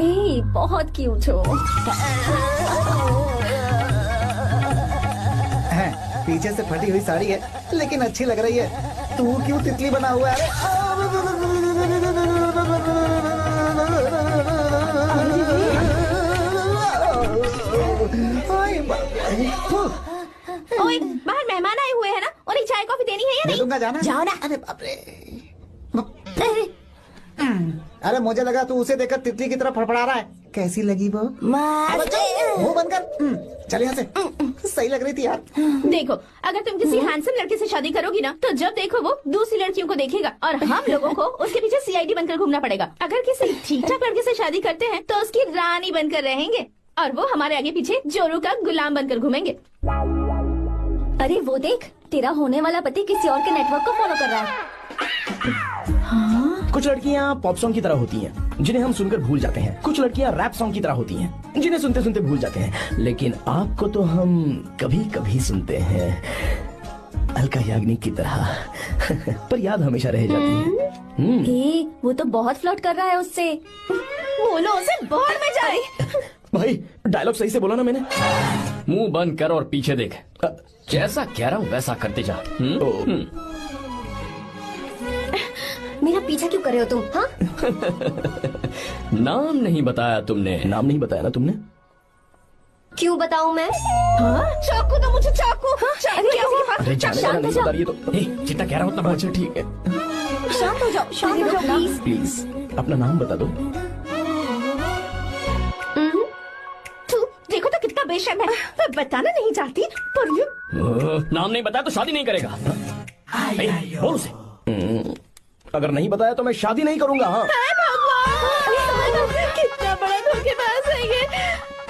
ए, बहुत क्यूट हो। पीछे से फटी हुई साड़ी है लेकिन अच्छी लग रही है। तू क्यों तितली बना हुआ है? ओए, बाहर मेहमान आए हुए हैं ना, उन्हें चाय कॉफी देनी है या नहीं? दूंगा, जाना। जाओ ना। अरे बाप रे। अरे मुझे लगा तू उसे देखकर तितली की तरफ फड़फड़ा रहा है। कैसी लगी वो? मुंह बंद कर। चल यहाँ से। सही लग रही थी यार। देखो, अगर तुम किसी हैंडसम लड़के से शादी करोगी ना, तो जब देखो वो दूसरी लड़कियों को देखेगा और हम लोगों को उसके पीछे सीआईडी बनकर घूमना पड़ेगा। अगर किसी ठीक ठाक लड़के से शादी करते हैं तो उसकी रानी बनकर रहेंगे और वो हमारे आगे पीछे जोरू का गुलाम बनकर घूमेंगे। अरे वो देख, तेरा होने वाला पति किसी और के नेटवर्क को फॉलो कर रहा है। हाँ? कुछ लड़कियाँ पॉप सॉन्ग की तरह होती हैं, जिन्हें हम सुनकर भूल जाते हैं। कुछ लड़कियाँ रैप सॉन्ग की तरह होती हैं, जिन्हें सुनते सुनते भूल जाते हैं। लेकिन आपको तो हम कभी कभी सुनते हैं, अलका याग्निक की तरह। पर याद हमेशा रह जाती है। वो तो बहुत फ्लर्ट कर रहा है उससे। बोलो उसे बाहर में जाए। भाई डायलॉग सही से बोला ना मैंने? मुंह बंद कर और पीछे देख। जैसा कह रहा हूँ वैसा करते जा। मेरा पीछा क्यों कर रहे हो तुम? हाँ? नाम नहीं बताया तुमने। नाम नहीं बताया ना तुमने? क्यों बताऊं मैं? चाकू दो मुझे, चाकू। अरे शांत हो जाओ। ये तो जितना कह रहा हूँ उतना। अच्छा ठीक है, शांत हो जाओ, शांत हो जाओ प्लीज। प्लीज अपना नाम बता दो। देखो तो कितना बेशर्म है। मैं बताना नहीं चाहती पर ये नाम नहीं बताया तो शादी नहीं करेगा। बोल उसे। अगर नहीं बताया तो मैं शादी नहीं करूंगा। हाँ कितना बड़ा धोखेबाज है ये।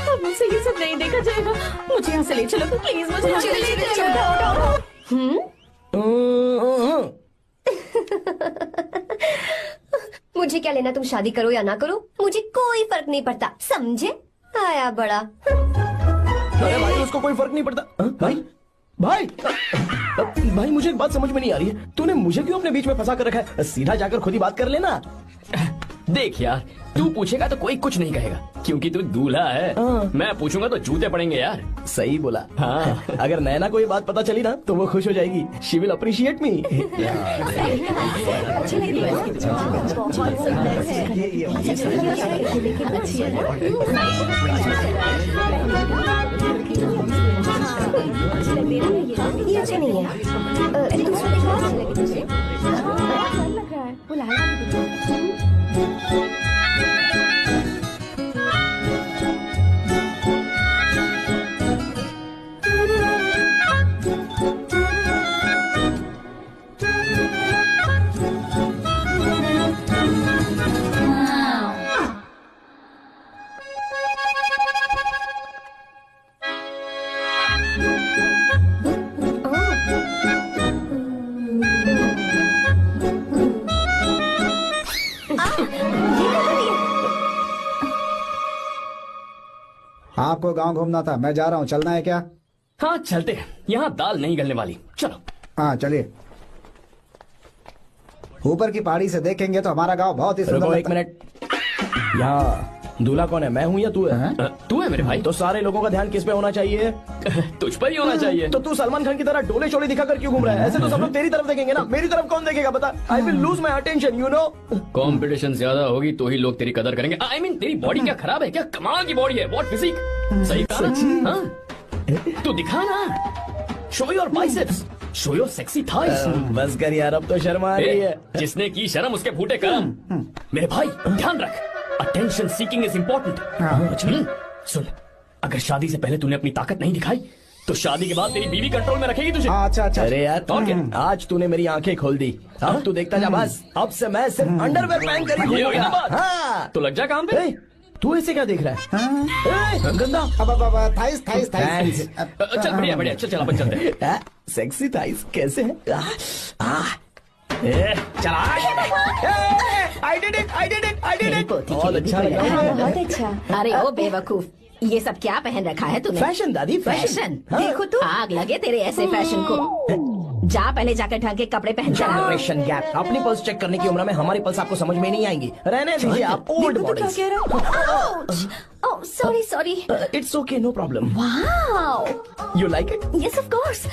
अब मुझसे ये सब नहीं देखा जाएगा। मुझे यहाँ से ले चलो प्लीज, मुझे यहाँ से ले चलो। मुझे क्या लेना तुम शादी करो या ना करो, मुझे कोई फर्क नहीं पड़ता, समझे? आया बड़ा। अरे भाई उसको कोई फर्क नहीं पड़ता। भाई भाई भाई मुझे एक बात समझ में नहीं आ रही है, तूने मुझे क्यों अपने बीच में फंसा कर रखा है? सीधा जाकर खुद ही बात कर लेना। देख यार, तू पूछेगा तो कोई कुछ नहीं कहेगा क्योंकि तू दूल्हा है। मैं पूछूंगा तो जूते पड़ेंगे यार। सही बोला। हाँ। अगर नैना को ये बात पता चली ना तो वो खुश हो जाएगी। शी विल अप्रिशिएट मी। ये अच्छे नहीं है। दूसरा देखो। वो लाला आपको गांव घूमना था, मैं जा रहा हूँ, चलना है क्या? हाँ चलते हैं, यहाँ दाल नहीं गलने वाली। चलो। हाँ चलिए। ऊपर की पहाड़ी से देखेंगे तो हमारा गांव बहुत ही सुंदर। एक मिनट, यहाँ दूल्हा कौन है, मैं हूँ या तू है? तू है मेरे भाई। तो सारे लोगों का ध्यान किस पे होना चाहिए? तुझ पर ही होना चाहिए। तो तू सलमान खान की तरह डोले चोले दिखाकर क्यों घूम रहा है? ऐसे तो सब लोग तेरी तरफ देखेंगे ना, मेरी तरफ कौन देखेगा बता? I will lose my attention, you know. Competition ज्यादा होगी तो ही लोग तेरी कदर करेंगे। आई मीन तेरी बॉडी क्या खराब है क्या? कमाल की बॉडी है, व्हाट फिजिक। सही कहा ना? तू दिखा ना, show your biceps, show your sexy thighs. बस कर यार, अब तो शर्म आ रही है। जिसने की शर्म उसके फूटे करम। मेरे भाई ध्यान रख, अटेंशन सीकिंग इज इम्पोर्टेंट। सुन, अगर शादी से पहले तूने अपनी ताकत नहीं दिखाई तो शादी के बाद तेरी बीवी कंट्रोल में रखेगी तुझे। अच्छा अच्छा। अरे यार और क्या? आज तूने मेरी आंखें खोल दी, अब तू देखता जा बस। अब से मैं सिर्फ अंडरवेयर पहन कर ही ये हुई ना बात? हाँ। तो लग जा काम पे। तू ऐसे क्या देख रहा है? गंदा। अब थाइस थाइस थाइस। चल बढ़िया बढ़िया, चल चल अपन चलते हैं। सेक्सी थाइस कैसे है? चला। I did it. बहुत अच्छा लगा। बहुत अच्छा। अरे ओ बेवकूफ, ये सब क्या पहन रखा है तूने? फैशन दादी, फैशन। हाँ। देखो तू, आग लगे तेरे ऐसे फैशन को। जा पहले जाकर ढंग के कपड़े पहन कर आ। Generation gap. अपनी पल्स चेक करने की उम्र में हमारी पल्स आपको समझ में नहीं आएंगी। रहने दीजिए आप old bodies. Oh sorry sorry. It's okay, no problem. Wow, you like it? Yes of course.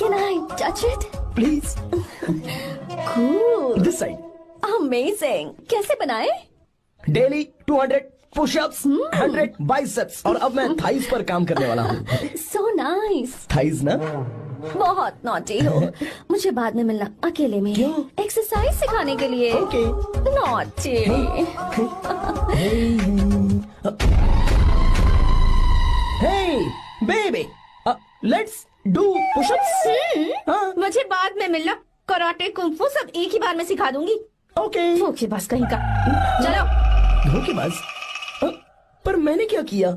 Can I touch it please. Cool, this side. Amazing. कैसे बनाए? डेली 200 पुशअप्स, 100 बाइसेप्स, और अब मैं थाइस पर काम करने वाला हूँ। So nice. थाइस ना? बहुत नॉटी हो। मुझे बाद में मिलना अकेले में। क्यों? एक्सरसाइज सिखाने के लिए। Okay. Naughty. Hey, baby, let's do push-ups. हाँ, मुझे बाद में मिलना। कराटे कुंफू सब एक ही बार में सिखा दूंगी। ओके। धोखेबाज कहीं का। चलो। धोखेबाज? पर मैंने क्या किया?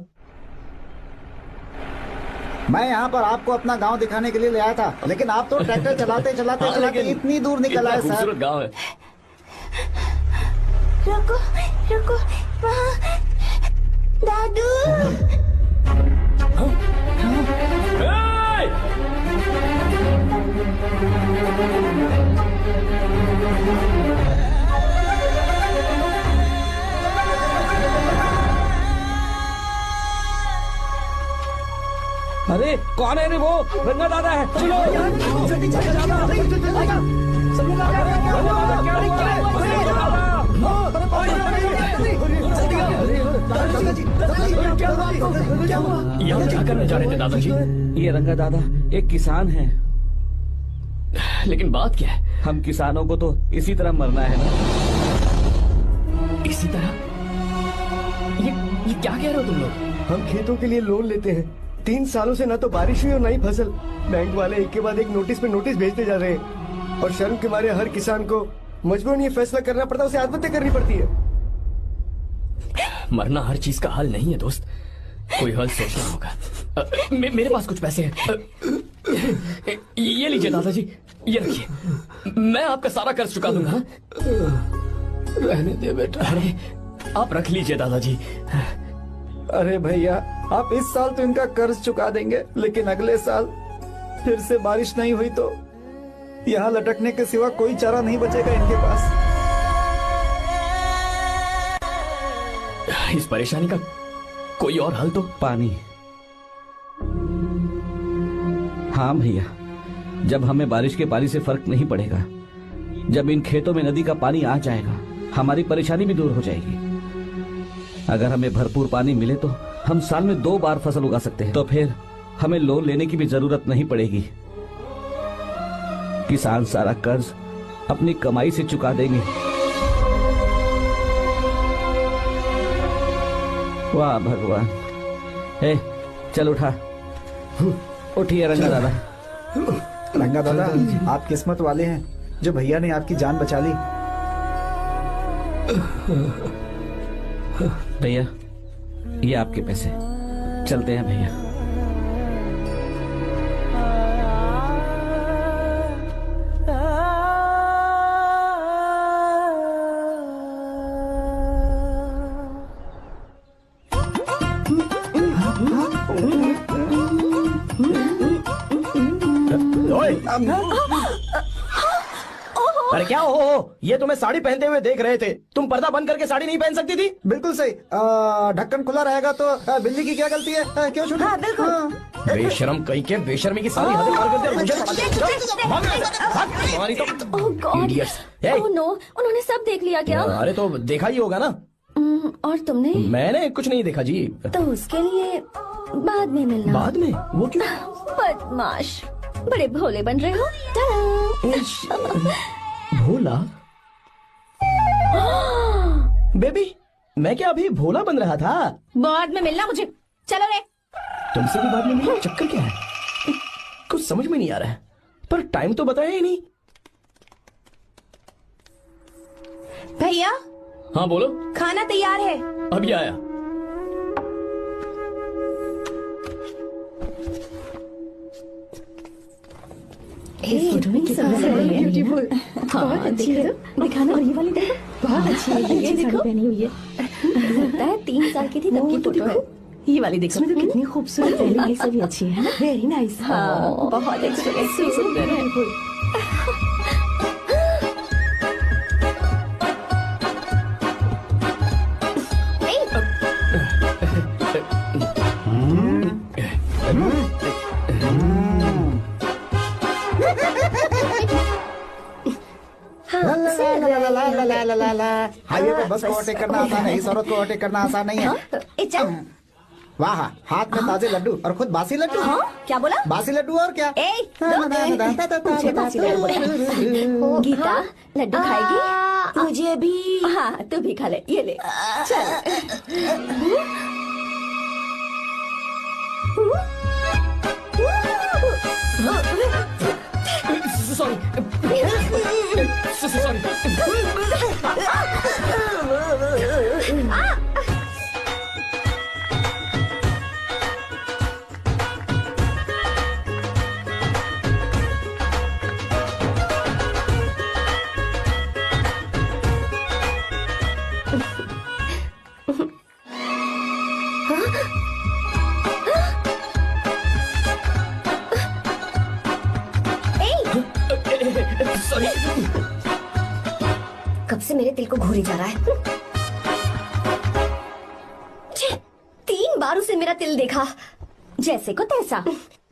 मैं यहाँ पर आपको अपना गांव दिखाने के लिए ले आया था, लेकिन आप तो ट्रैक्टर चलाते चलाते हाँ, चलाते लेकिन इतनी दूर निकल इतना आए सर। खूबसूरत गांव है। रुको रुको, वहाँ दादू। अरे कौन है रे वो? रंगा दादा है। चलो यहाँ क्या करने जा रहे थे दादाजी? ये रंगा दादा एक किसान है। लेकिन बात क्या है? हम किसानों को तो इसी तरह मरना है ना। इसी तरह? ये क्या कह रहे हो तुम लोग? हम खेतों के लिए लोन लेते हैं। 3 सालों से ना तो बारिश हुई और ना ही फसल। बैंक वाले एक के बाद एक नोटिस पे नोटिस भेजते जा रहे हैं, और शर्म के मारे हर किसान को मजबूरन ये फैसला करना पड़ता है, उसे आत्महत्या करनी पड़ती है। मरना हर चीज का हल नहीं है दोस्त, कोई हल सोचना होगा। मेरे पास कुछ पैसे हैं। ये लीजिए दादाजी, ये रखिए, मैं आपका सारा कर्ज चुका दूंगा। रहने दे बेटा। अरे आप रख लीजिए दादाजी। अरे भैया, आप इस साल तो इनका कर्ज चुका देंगे, लेकिन अगले साल फिर से बारिश नहीं हुई तो यहाँ लटकने के सिवा कोई चारा नहीं बचेगा इनके पास। इस परेशानी का कोई और हल तो? पानी। हाँ भैया, जब हमें बारिश के पानी से फर्क नहीं पड़ेगा, जब इन खेतों में नदी का पानी आ जाएगा, हमारी परेशानी भी दूर हो जाएगी। अगर हमें भरपूर पानी मिले तो हम साल में 2 बार फसल उगा सकते हैं। तो फिर हमें लोन लेने की भी जरूरत नहीं पड़ेगी। किसान सारा कर्ज अपनी कमाई से चुका देंगे। वाह भगवान। ए, चल उठा। उठिए रंगा दादा। रंगा दादा, आप किस्मत वाले हैं जो भैया ने आपकी जान बचा ली। भैया, ये आपके पैसे। चलते हैं भैया। अरे क्या हो? ये तुम्हें साड़ी पहनते हुए देख रहे थे। तुम पर्दा बंद करके साड़ी नहीं पहन सकती थी? बिल्कुल सही। ढक्कन खुला रहेगा तो बिल्ली की क्या गलती है? क्यों छूटी? बिल्कुल। बेशरम कहीं के, बेशर्मी की सारी हदें पार कर दी और मुझे तुम्हारी तो ओह गॉड। idiots। ओह नो, उन्होंने सब देख लिया क्या? अरे तो देखा ही होगा ना। और तुमने? मैंने कुछ नहीं देखा जी। तो उसके लिए बाद में मिलना। बाद में? वो क्यों? बदमाश, बड़े भोले बन रहे हो। टाटा। भोला? बेबी, मैं क्या अभी भोला बन रहा था? बाद में मिलना मुझे। चलो रे। तुमसे भी बाद में मिला? चक्कर क्या है? कुछ समझ में नहीं आ रहा है। पर टाइम तो बताया ही नहीं। भैया, हाँ बोलो। खाना तैयार है। अभी आया। इस फोटो में कितना ब्यूटीफुल। हाँ, अच्छी है। दिखाना। और ये वाली देखो, बहुत अच्छी है। ये देखो, पहनी हुई है। लगता है 3 साल की थी तब की फोटो है। ये वाली देखो, इसमें तो कितनी खूबसूरत है। ये सभी अच्छी है ना? Very nice. हाँ, बहुत एक्सप्रेसिव। हाईवे पे बस को ओवरटेक करना आसान है, इस औरत को ओवरटेक करना आसान नहीं है। वाह, हाथ में ताजे लड्डू और खुद बासी लड्डू। हाँ, क्या बोला? बासी लड्डू और क्या? मुझे बासी लड्डू बोला। गीता, लड्डू खाएगी? मुझे भी। हाँ, तू भी खा ले, ये ले। चल। सॉरी। कब से मेरे दिल को घूरी जा रहा है। 3 बार उसे मेरा तिल देखा, जैसे को तैसा।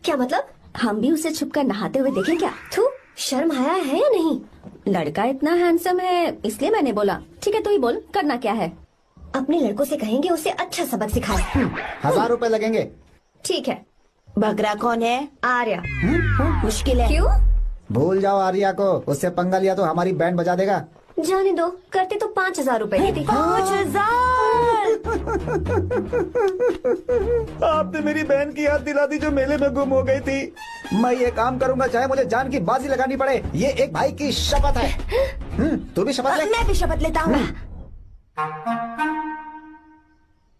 क्या मतलब? हम भी उसे छुपकर नहाते हुए देखें क्या? थू, शर्म आया है या नहीं? लड़का इतना हैंडसम है इसलिए मैंने बोला। ठीक है, तू ही बोल, करना क्या है? अपने लड़कों से कहेंगे उसे अच्छा सबक सिखाए। 1000 रुपए लगेंगे। ठीक है। बगरा कौन है? आर्या। मुश्किल है। क्यों? भूल जाओ आर्या को, उससे पंगा लिया तो हमारी बैंड बजा देगा। जाने दो, करते तो 5000 रुपए देती। 5000। आपने मेरी बहन की याद दिला दी जो मेले में गुम हो गई थी। मैं ये काम करूंगा चाहे मुझे जान की बाजी लगानी पड़े। ये एक भाई की शपथ है। तू भी शपथ ले। मैं भी शपथ लेता हूँ।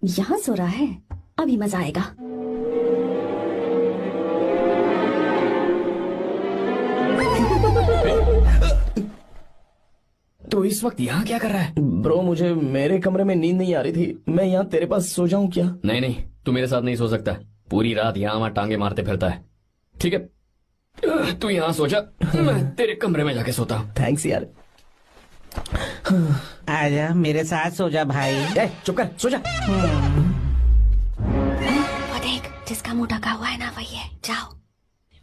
यहाँ सो रहा है, अभी मजा आएगा। तो इस वक्त यहाँ क्या कर रहा है? ब्रो, मुझे मेरे कमरे में नींद नहीं आ रही थी। मैं यहाँ तेरे पास सो जाऊं क्या? नहीं नहीं, तू मेरे साथ नहीं सो सकता। पूरी रात यहाँ वहाँ टांगे मारते फिरता है। ठीक है, तू यहाँ सो जा, मैं तेरे कमरे में जाके सोता हूँ। थैंक्स यार। आजा मेरे साथ सो जा भाई। चुप कर, सो जा। वो देख, जिसका मुंह ढका हुआ है ना वही है। जाओ।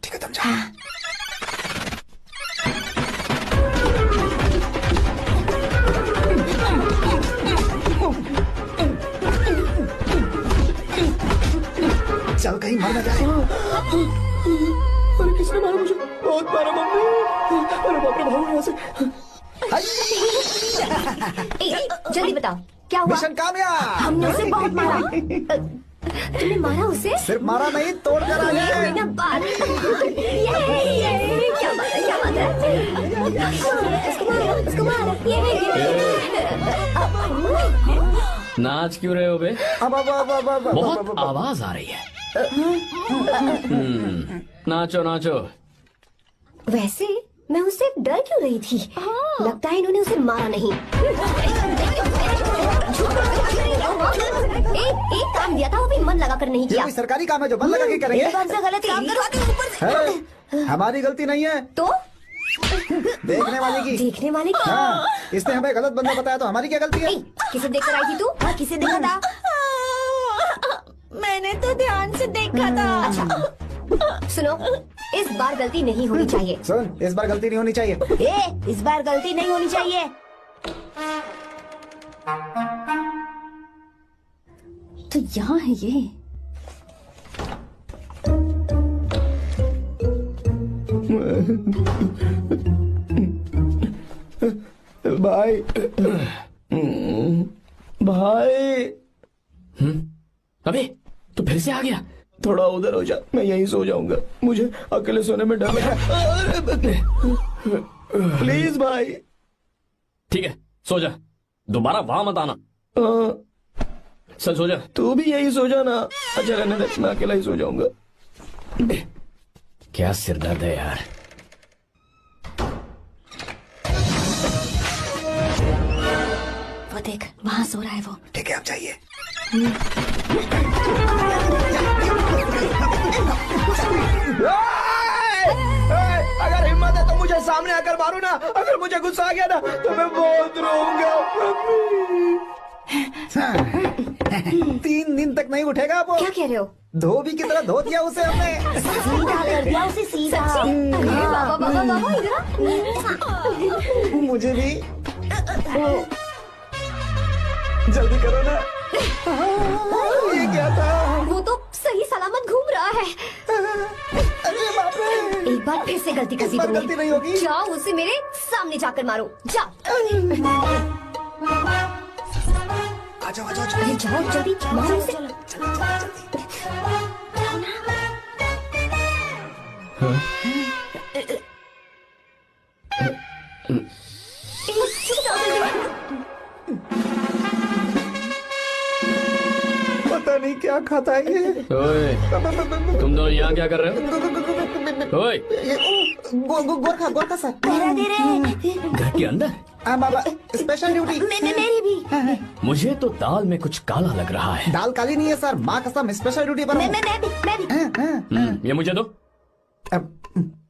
ठीक है, तुम जाओ। चल कहीं मर न जाए। अरे किसने मारा मुझे? बहुत मारा मम्मी। अरे बाप रे, भागो यहाँ से। जल्दी बताओ क्या हुआ? मिशन कामयाब। हमने उसे बहुत मारा। तुमने मारा उसे? सिर्फ मारा नहीं, तोड़ कर आ गए। क्या बात है? उसको मारो। नाच क्यों रहे हो बे? बहुत आवाज आ रही है। नाचो नाचो। वैसे मैं उससे डर क्यों रही थी? लगता है इन्होंने उसे मारा नहीं। एक काम दिया था वो भी मन लगा कर नहीं ये किया। कोई सरकारी काम है जो बंद लगा के करेंगे? एक बार से गलत काम करवाते हैं ऊपर से। है, हमारी गलती नहीं है, तो देखने वाले की। देखने वाले की। हाँ, इसने हमें गलत बंदा बताया तो हमारी क्या गलती है? किसे देखकर आई थी तू? किसे देखा था? मैंने तो ध्यान से देखा था। अच्छा सुनो, इस बार गलती नहीं होनी चाहिए। सुन, इस बार गलती नहीं होनी चाहिए। इस बार गलती नहीं होनी चाहिए। तो यहाँ है ये। भाई भाई। अबे तू फिर से आ गया? थोड़ा उधर हो जा, मैं यहीं सो जाऊंगा। मुझे अकेले सोने में डर लग रहा है। प्लीज भाई। ठीक है, सो जा, दोबारा वहां मत आना। चल सो जा। तू भी यही सो जा ना। अच्छा रहने दे, मैं अकेला ही सो जाऊंगा। क्या सिरदर्द है यार। वो देख, वहाँ सो रहा है वो। ठीक है, आप जाइए। अगर हिम्मत है तो मुझे सामने आकर मारो ना। अगर मुझे गुस्सा आ गया ना तो मैं बहुत रोऊंगा। 3 दिन तक नहीं उठेगा वो। क्या कह रहे हो? धोबी की तरह धो दिया उसे हमने। सीधा कर दिया उसे, सीधा। बाबा बाबा बाबा इधर आ। मुझे भी जल्दी करो ना। ये क्या था? वो तो सही सलामत घूम रहा है। अरे बाप रे, एक बार फिर से गलती कर दी इस बार तुमने। गलती नहीं होगी। जाओ उसे मेरे सामने जाकर मारो, जाओ। आ जाओ आ जाओ। अरे जाओ जल्दी मारो उसे। पता नहीं क्या खाता है ये। ओए, तुम दोनों यहाँ क्या कर रहे हो? ओए, गोरखा गोरखा सर। घर के अंदर? हाँ बाबा, स्पेशल ड्यूटी। मेरी भी। मुझे तो दाल में कुछ काला लग रहा है। दाल काली नहीं है सर, माँ कसम स्पेशल ड्यूटी पर हूँ। मैं भी। ये मुझे दो।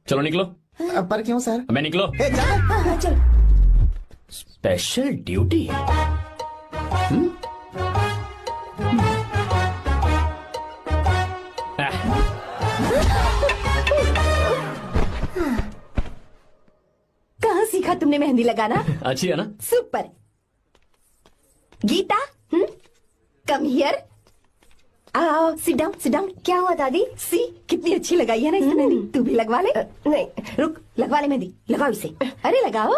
चलो निकलो। पर क्यों सर? मैं निकलो। ए, जा। चल। Special duty? कहाँ सीखा तुमने मेहंदी लगाना? अच्छी है ना? सुपर। Geeta, come here. आओ, सिट डाउन, सिट डाउन। क्या हुआ दादी? सी, कितनी अच्छी लगाई है ना इसने मेहंदी। तू भी लगवा ले। नहीं। रुक, लगवा ले मेहंदी, लगाओ इसे। अरे लगाओ।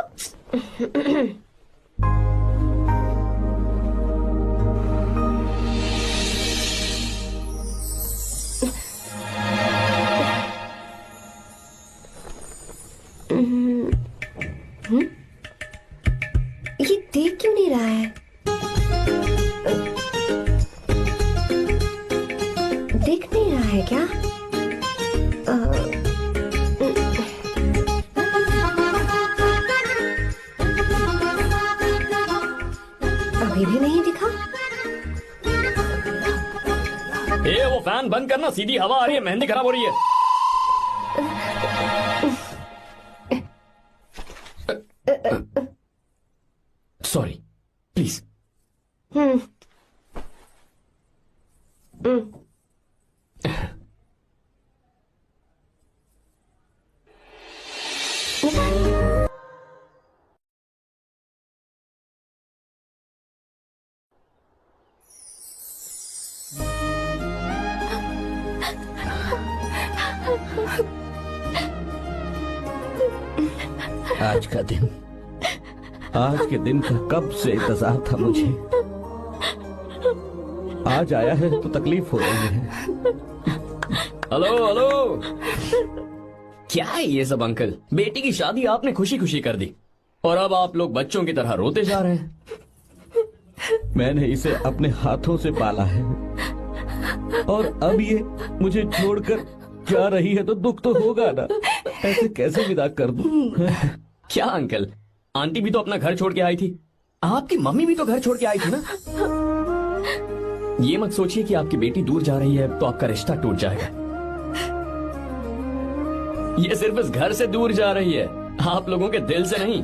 ये देख क्यों नहीं रहा है? देख नहीं रहा है क्या? अभी भी नहीं दिखा। वो फैन बंद करना, सीधी हवा आ रही है, मेहंदी खराब हो रही है। Sorry, please. आज का दिन, आज के दिन का कब से इंतजार था मुझे। आज आया है तो तकलीफ हो रही है। हेलो हेलो, क्या है ये सब अंकल? बेटी की शादी आपने खुशी खुशी कर दी और अब आप लोग बच्चों की तरह रोते जा रहे हैं। मैंने इसे अपने हाथों से पाला है और अब ये मुझे छोड़कर जा रही है तो दुख तो होगा ना। ऐसे कैसे विदा कर दूं? क्या अंकल, आंटी भी तो अपना घर छोड़ के आई थी, आपकी मम्मी भी तो घर छोड़ के आई थी ना। ये मत सोचिए कि आपकी बेटी दूर जा रही है तो आपका रिश्ता टूट जाएगा। ये सिर्फ इस घर से दूर जा रही है, आप लोगों के दिल से नहीं।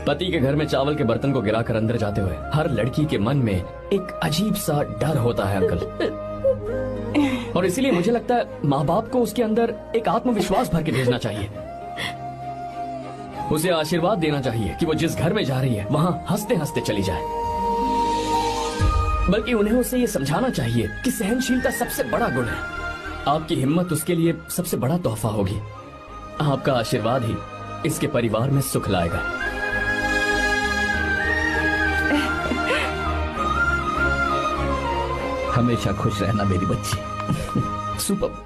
पति के घर में चावल के बर्तन को गिराकर अंदर जाते हुए हर लड़की के मन में एक अजीब सा डर होता है अंकल, और इसीलिए मुझे लगता है माँ बाप को उसके अंदर एक आत्मविश्वास भर के भेजना चाहिए। उसे आशीर्वाद देना चाहिए कि वो जिस घर में जा रही है वहां हंसते हंसते चली जाए। बल्कि उन्हें उसे ये समझाना चाहिए कि सहनशीलता सबसे बड़ा गुण है। आपकी हिम्मत उसके लिए सबसे बड़ा तोहफा होगी। आपका आशीर्वाद ही इसके परिवार में सुख लाएगा। हमेशा खुश रहना मेरी बच्ची। सुपर।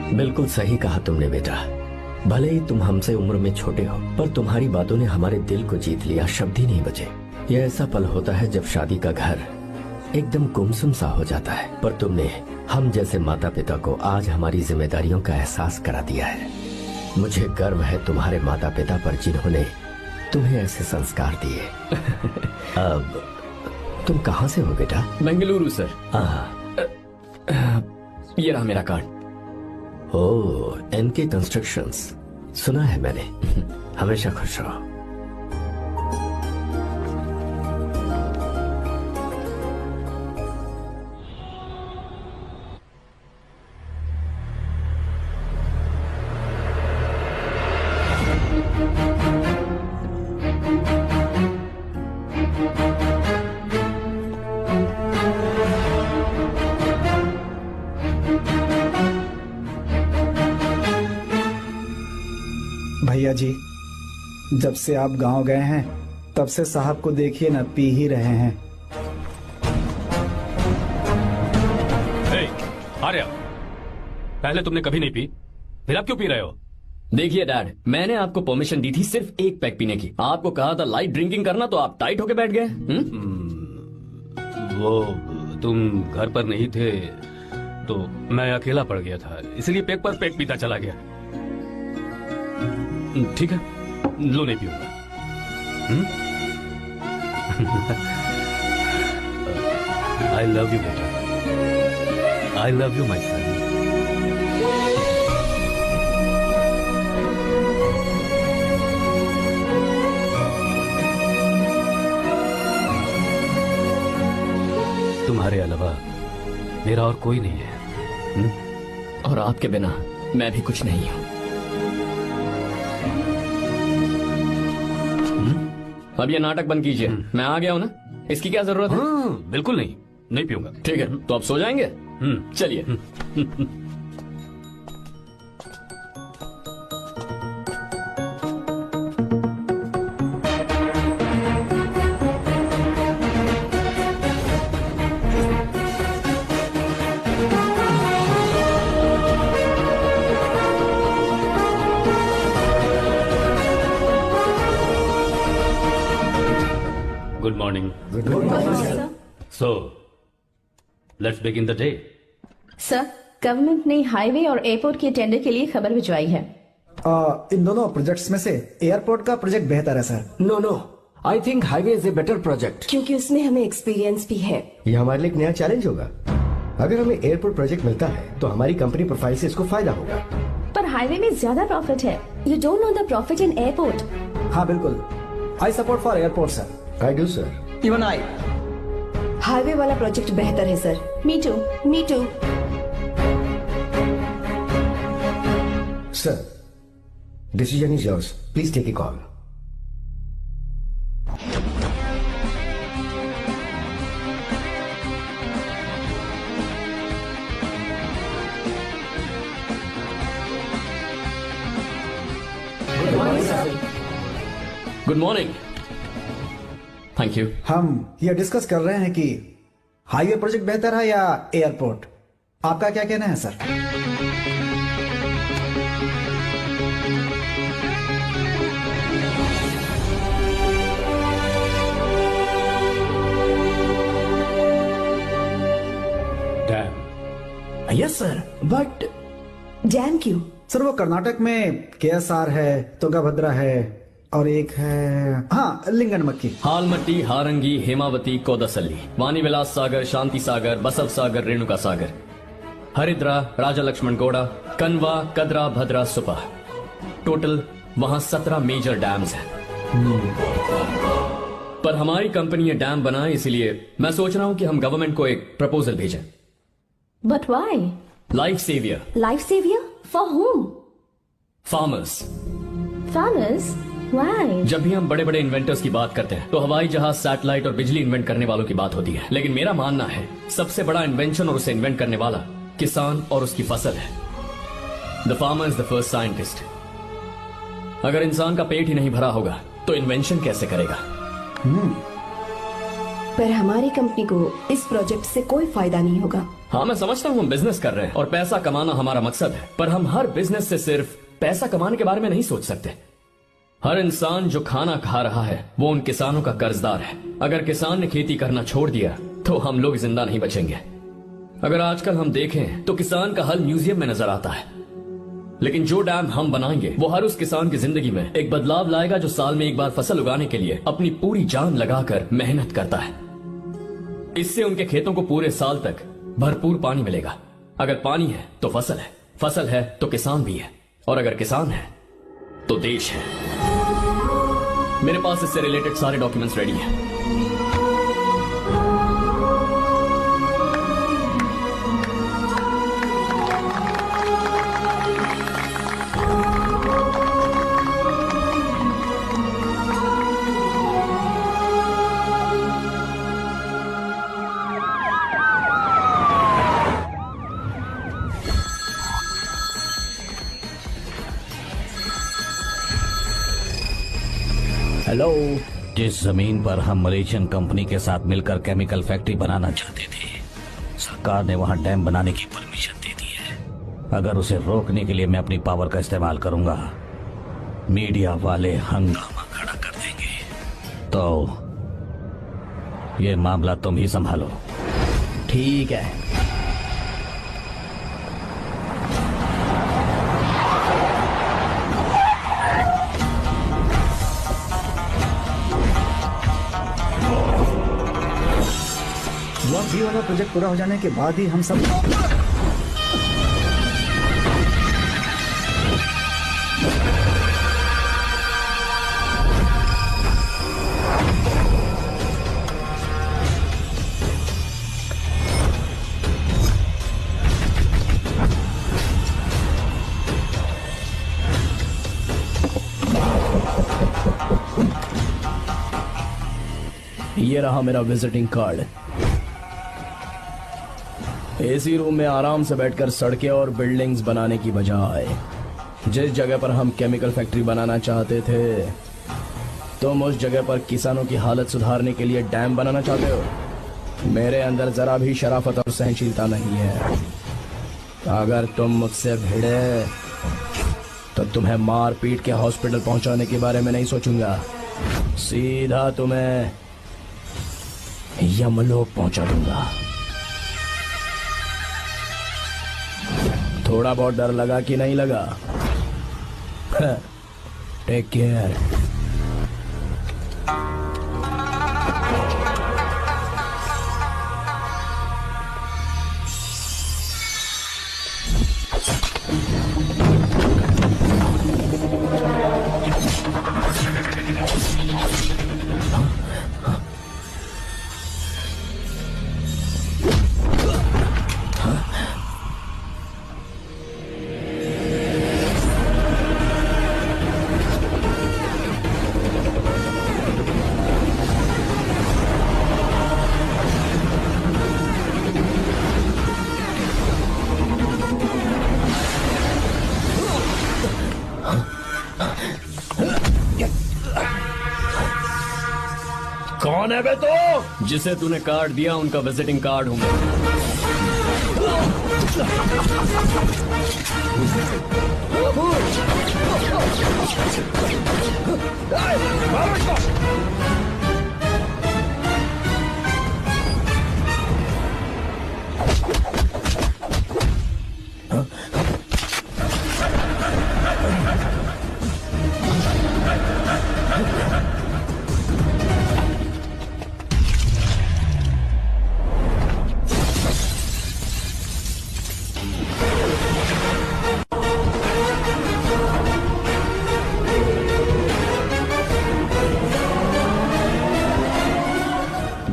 बिल्कुल सही कहा तुमने बेटा। भले ही तुम हमसे उम्र में छोटे हो, पर तुम्हारी बातों ने हमारे दिल को जीत लिया, शब्द ही नहीं बचे। यह ऐसा पल होता है जब शादी का घर एकदम गुमसुम सा हो जाता है, पर तुमने हम जैसे माता पिता को आज हमारी जिम्मेदारियों का एहसास करा दिया है। मुझे गर्व है तुम्हारे माता पिता पर जिन्होंने तुम्हें ऐसे संस्कार दिए। अब तुम कहाँ से हो बेटा? बेंगलुरु सर। ये रहा मेरा कार्ड। ओह, एनके कंस्ट्रक्शंस, सुना है मैंने। हमेशा खुश रहो। भैया जी, जब से आप गांव गए हैं तब से साहब को देखिए ना, पी ही रहे हैं। आर्या, पहले तुमने कभी नहीं पी, फिर आप क्यों पी रहे हो? देखिए डैड, मैंने आपको परमिशन दी थी सिर्फ एक पैक पीने की। आपको कहा था लाइट ड्रिंकिंग करना, तो आप टाइट होके बैठ गए। वो तुम घर पर नहीं थे तो मैं अकेला पड़ गया था, इसलिए पेक पर पेक पीता चला गया। ठीक है, लो नहीं पीऊंगा। आई लव यू बेटा, आई लव यू माई सन। तुम्हारे अलावा मेरा और कोई नहीं है। और आपके बिना मैं भी कुछ नहीं हूं। अब ये नाटक बंद कीजिए, मैं आ गया हूं ना, इसकी क्या जरूरत है? बिल्कुल नहीं, नहीं पीऊंगा। ठीक है, तो आप सो जाएंगे? चलिए। Good morning. So let's begin the day. Sir, government ने हाईवे और एयरपोर्ट के टेंडर के लिए खबर भिजवाई है। इन दोनों प्रोजेक्ट्स में से एयरपोर्ट का प्रोजेक्ट बेहतर है sir. No, I think highway is a better project. क्योंकि उसमें हमें एक्सपीरियंस भी है। ये हमारे लिए एक नया चैलेंज होगा। अगर हमें एयरपोर्ट प्रोजेक्ट मिलता है तो हमारी कंपनी प्रोफाइल से इसको फायदा होगा। पर हाईवे में ज्यादा प्रॉफिट है। You don't know the profit in airport. हाँ बिल्कुल, I support for airport sir. I do sir. Even I. Highway वाला प्रोजेक्ट बेहतर है sir. Me too. Sir, decision is yours, please take a call. Good morning. Thank you. हम ये discuss कर रहे हैं कि हाईवे प्रोजेक्ट बेहतर है या एयरपोर्ट। आपका क्या कहना है sir? Dam. Yes sir, but dam क्यों? सर वो कर्नाटक में केएसआर है, तुंगाभद्रा है और एक है हाँ लिंगनमक्की। हालमट्टी, हारंगी, हेमावती, कोदसल्ली, वानी विलास सागर, शांति सागर, बसव सागर, रेणुका सागर, हरिद्रा, राजा लक्ष्मण गौड़ा, कनवा, कदरा, भद्रा, सुपा। टोटल वहां 17 मेजर डैम्स हैं। पर हमारी कंपनी ये डैम बनाए, इसलिए मैं सोच रहा हूं कि हम गवर्नमेंट को एक प्रपोजल भेजें। But why? Life saviour. Life saviour for home? Farmers. Farmers? Why? जब भी हम बड़े बड़े इन्वेंटर्स की बात करते हैं तो हवाई जहाज, सैटेलाइट और बिजली इन्वेंट करने वालों की बात होती है, लेकिन मेरा मानना है सबसे बड़ा इन्वेंशन और उसे इन्वेंट करने वाला किसान और उसकी फसल है। The farmer is the first scientist. अगर इंसान का पेट ही नहीं भरा होगा तो इन्वेंशन कैसे करेगा? पर हमारी कंपनी को इस प्रोजेक्ट से कोई फायदा नहीं होगा। हाँ, मैं समझता हूँ हम बिजनेस कर रहे हैं और पैसा कमाना हमारा मकसद है, पर हम हर बिजनेस से सिर्फ पैसा कमाने के बारे में नहीं सोच सकते। हर इंसान जो खाना खा रहा है वो उन किसानों का कर्जदार है। अगर किसान ने खेती करना छोड़ दिया तो हम लोग जिंदा नहीं बचेंगे। अगर आजकल हम देखें तो किसान का हल म्यूजियम में नजर आता है, लेकिन जो डैम हम बनाएंगे वो हर उस किसान की जिंदगी में एक बदलाव लाएगा जो साल में एक बार फसल उगाने के लिए अपनी पूरी जान लगाकर मेहनत करता है। इससे उनके खेतों को पूरे साल तक भरपूर पानी मिलेगा। अगर पानी है तो फसल है, फसल है तो किसान भी है, और अगर किसान है तो देश है। मेरे पास इससे रिलेटेड सारे डॉक्यूमेंट्स रेडी हैं। हेलो। जिस जमीन पर हम मलेशियन कंपनी के साथ मिलकर केमिकल फैक्ट्री बनाना चाहते थे, सरकार ने वहां डैम बनाने की परमिशन दे दी है। अगर उसे रोकने के लिए मैं अपनी पावर का इस्तेमाल करूंगा, मीडिया वाले हंगामा खड़ा कर देंगे। तो ये मामला तुम ही संभालो। ठीक है। ये वाला प्रोजेक्ट पूरा हो जाने के बाद ही हम सब ये रहा मेरा विजिटिंग कार्ड। एसी रूम में आराम से बैठकर सड़कें और बिल्डिंग्स बनाने की बजाय जिस जगह पर हम केमिकल फैक्ट्री बनाना चाहते थे, तुम उस जगह पर किसानों की हालत सुधारने के लिए डैम बनाना चाहते हो। मेरे अंदर जरा भी शराफत और सहनशीलता नहीं है। अगर तुम मुझसे भिड़े तो तुम्हें मार पीट के हॉस्पिटल पहुंचाने के बारे में नहीं सोचूंगा, सीधा तुम्हें यमलोक पहुंचा दूंगा। थोड़ा बहुत डर लगा कि नहीं लगा? Take care. कौन है बे तो? जिसे तूने कार्ड दिया उनका विजिटिंग कार्ड हूं मैं।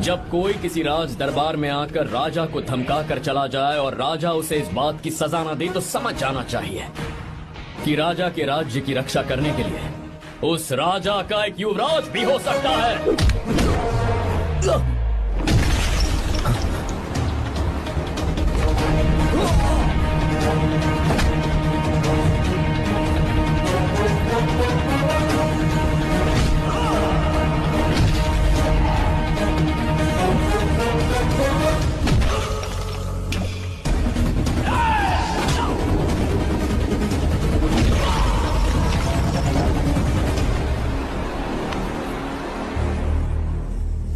जब कोई किसी राज दरबार में आकर राजा को धमका कर चला जाए और राजा उसे इस बात की सजा न दे, तो समझ जाना चाहिए कि राजा के राज्य की रक्षा करने के लिए उस राजा का एक युवराज भी हो सकता है।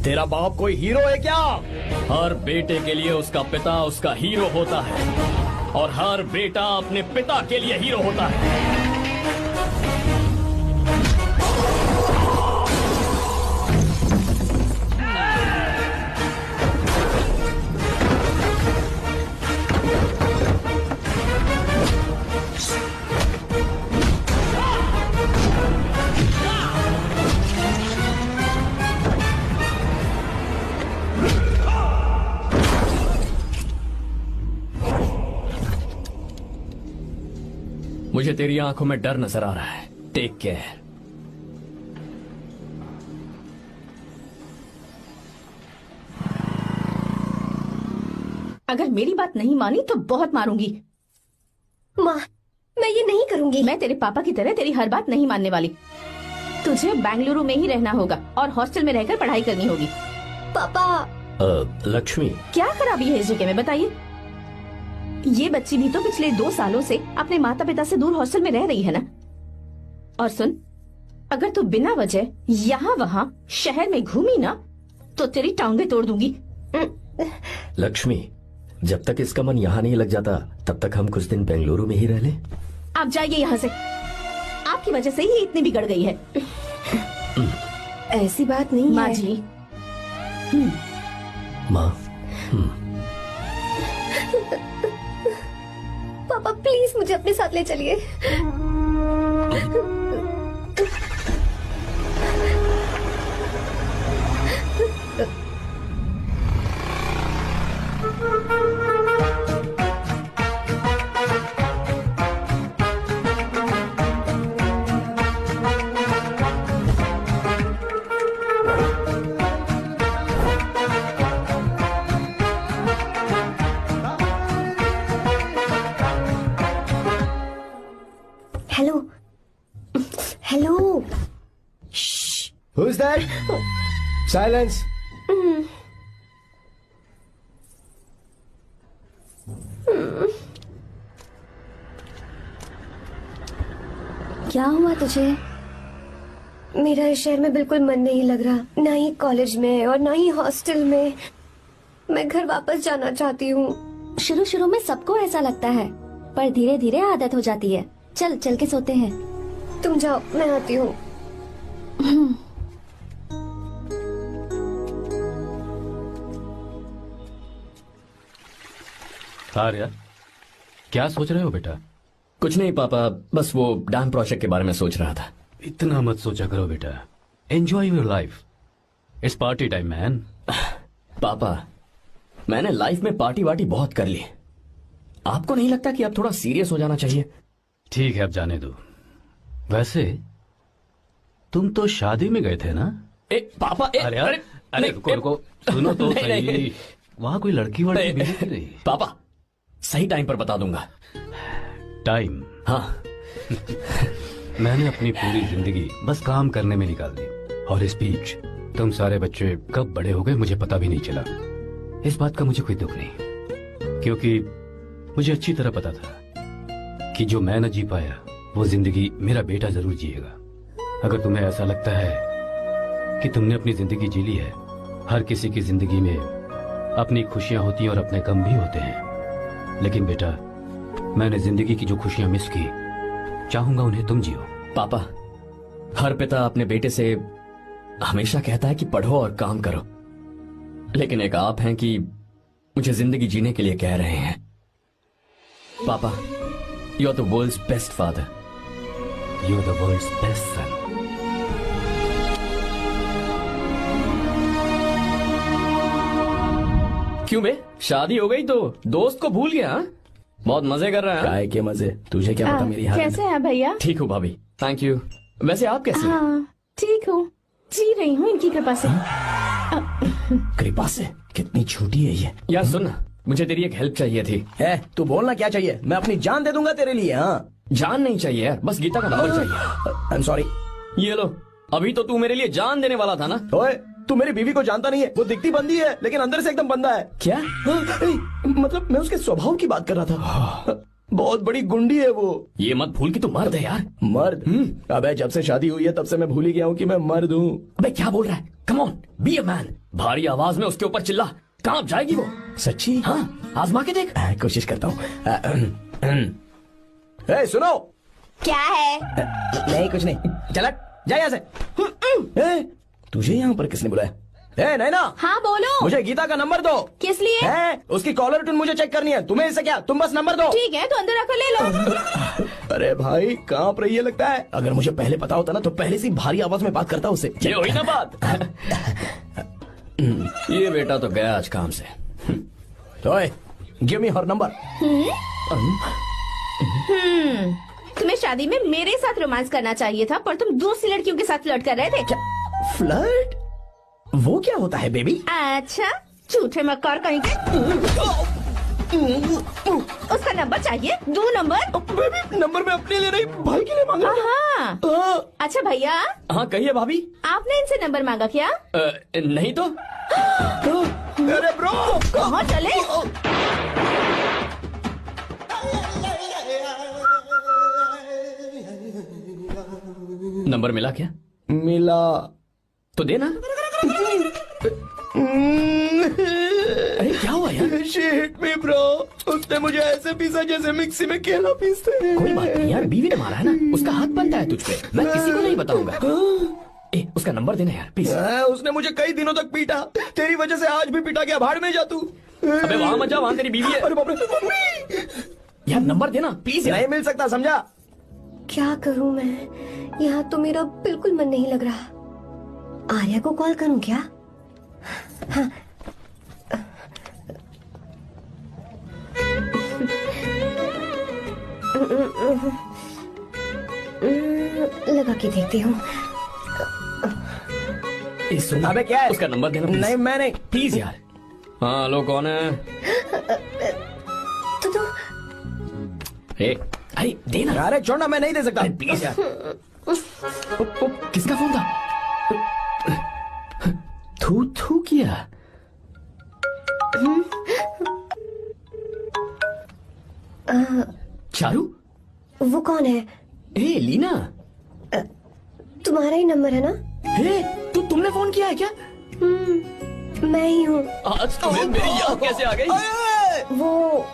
तेरा बाप कोई हीरो है क्या? हर बेटे के लिए उसका पिता उसका हीरो होता है और हर बेटा अपने पिता के लिए हीरो होता है। मुझे तेरी आंखों में डर नजर आ रहा है। Take care. अगर मेरी बात नहीं मानी तो बहुत मारूंगी। माँ, मैं ये नहीं करूंगी। मैं तेरे पापा की तरह तेरी हर बात नहीं मानने वाली। तुझे बेंगलुरु में ही रहना होगा और हॉस्टल में रहकर पढ़ाई करनी होगी। पापा। लक्ष्मी, क्या खराबी है इस जगह में बताइए? ये बच्ची भी तो पिछले 2 सालों से अपने माता पिता से दूर हॉस्टल में रह रही है ना। और सुन, अगर तू बिना वजह यहाँ वहाँ शहर में घूमी ना तो तेरी टांगें तोड़ दूंगी। लक्ष्मी, जब तक इसका मन यहाँ नहीं लग जाता तब तक हम कुछ दिन बेंगलुरु में ही रह लें। आप जाइए यहाँ से, आपकी वजह से ही इतनी बिगड़ गई है। ऐसी बात नहीं माँ है जी। माँ, पापा प्लीज मुझे अपने साथ ले चलिए। Hello hello. Who's that? Silence. क्या हुआ तुझे? मेरा इस शहर में बिल्कुल मन नहीं लग रहा, ना ही कॉलेज में और ना ही हॉस्टल में। मैं घर वापस जाना चाहती हूँ। शुरू शुरू में सबको ऐसा लगता है, पर धीरे धीरे आदत हो जाती है। चल चल के सोते हैं। तुम जाओ, मैं आती हूँ। आर्या, क्या सोच रहे हो बेटा? कुछ नहीं पापा, बस वो डैम प्रोजेक्ट के बारे में सोच रहा था। इतना मत सोचा करो बेटा, enjoy your life, it's party time man. पापा, मैंने लाइफ में पार्टी वार्टी बहुत कर ली, आपको नहीं लगता कि अब थोड़ा सीरियस हो जाना चाहिए? ठीक है, अब जाने दो। वैसे तुम तो शादी में गए थे ना? पापा, अरे रुको, सुनो तो सही। वहाँ कोई लड़की वड़की मिली थी नहीं? पापा, सही टाइम पर बता दूंगा। टाइम? हाँ। मैंने अपनी पूरी जिंदगी बस काम करने में निकाल दी, और इस बीच तुम सारे बच्चे कब बड़े हो गए मुझे पता भी नहीं चला। इस बात का मुझे कोई दुख नहीं, क्योंकि मुझे अच्छी तरह पता था कि जो मैं न जी पाया वो जिंदगी मेरा बेटा जरूर जिएगा। अगर तुम्हें ऐसा लगता है कि तुमने अपनी जिंदगी जी ली है, हर किसी की जिंदगी में अपनी खुशियां होती हैं और अपने गम भी होते हैं, लेकिन बेटा मैंने जिंदगी की जो खुशियां मिस की, चाहूंगा उन्हें तुम जियो। पापा, हर पिता अपने बेटे से हमेशा कहता है कि पढ़ो और काम करो, लेकिन एक आप हैं कि मुझे जिंदगी जीने के लिए कह रहे हैं। पापा, you are the world's best father, you are the world's best son. क्यों बे, शादी हो गई तो दोस्त को भूल गया? बहुत मजे कर रहा है। काय के मजे, तुझे क्या पता मेरी हालत। कैसे हैं भैया? ठीक हूँ भाभी, थैंक यू। वैसे आप कैसे हैं? हाँ ठीक हूँ, जी रही हूँ इनकी कृपा से। कृपा से? कितनी छोटी है ये। यार सुन ना, मुझे तेरी एक हेल्प चाहिए थी। तू बोलना क्या चाहिए, मैं अपनी जान दे दूंगा तेरे लिए। हाँ, जान नहीं चाहिए यार, बस गीता का नंबर चाहिए। I am sorry. ये लो, अभी तो तू मेरे लिए जान देने वाला था ना। ओए, तू मेरी बीवी को जानता नहीं है, वो दिखती बंदी है लेकिन अंदर से एकदम बंदा है। क्या? मतलब मैं उसके स्वभाव की बात कर रहा था। बहुत बड़ी गुंडी है वो। ये मत भूल कि तू मर्द है यार। मर्द? अबे जब से शादी हुई है तब से मैं भूल ही गया हूँ कि मैं मर्द हूँ। अबे क्या बोल रहा है? Come on, be a man. भारी आवाज में उसके ऊपर चिल्ला, कांप जाएगी वो। सच्ची? हाँ, आजमा के देख। कोशिश करता हूँ। सुनो। क्या है? नहीं कुछ नहीं, चल जा यहाँ से। तुझे यहाँ पर किसने बुलाया? नैना। हाँ बोलो। मुझे गीता का नंबर दो। किस लिए? उसकी कॉलर ट्यून मुझे चेक करनी है। तुम्हें इससे क्या, तुम बस नंबर दो। ठीक है, तो अंदर आकर ले लो। अरे भाई कांप रही है लगता है। अगर मुझे पहले पता होता ना तो पहले से भारी आवाज में बात करता उससे। ये हुई ना बात। ये बेटा तो गया आज काम से। ओए, गिव मी हर नंबर। तुम्हें शादी में मेरे साथ रोमांस करना चाहिए था, पर तुम दूसरी लड़कियों के साथ फ्लर्ट कर रहे थे। क्या फ्लर्ट? वो क्या होता है बेबी? अच्छा, झूठे मक्कार कहीं के। उसका नंबर चाहिए? 2 नंबर? बेबी नंबर मैं अपने लिए नहीं भाई के लिए मांगा। हाँ। अच्छा भैया, हाँ कहिए भाभी। आपने इनसे नंबर मांगा क्या? नहीं तो। अरे ब्रो कहाँ चले? नंबर मिला क्या? मिला तो देना। अरे क्या हुआ यार? शिट मी ब्रो, उसने मुझे ऐसे पीसा जैसे मिक्सी में केला पीसते हैं। कोई बात नहीं यार, बीवी ने मारा है ना, उसका हाथ बनता है तुझ पे। मैं किसी को नहीं बताऊंगा। उसका नंबर देना यार प्लीज। उसने मुझे कई दिनों तक पीटा, तेरी वजह से आज भी पीटा गया। भाड़ में जा तू। अबे वहां मत जा, वहां तेरी बीवी है। अरे बाप रे। यार नंबर देना प्लीज। नहीं मिल सकता, समझा? क्या करूं मैं, यहाँ तो मेरा बिल्कुल मन नहीं लग रहा। आर्या को कॉल करूं क्या? हाँ। लगा के देखती हूँ। अबे क्या है? उसका नंबर देना नहीं मैं नहीं। प्लीज यार। हाँ हेलो, कौन है? तो अरे देना। अरे छोड़ना, मैं नहीं दे सकता। प्लीज यार। किसका फोन था? थू थू किया। चारू? वो कौन है? ए लीना। तुम्हारा ही नंबर है ना? तुमने फोन किया है क्या? मैं ही हूँ। आज तुम्हें मेरी याद कैसे आ गई? वो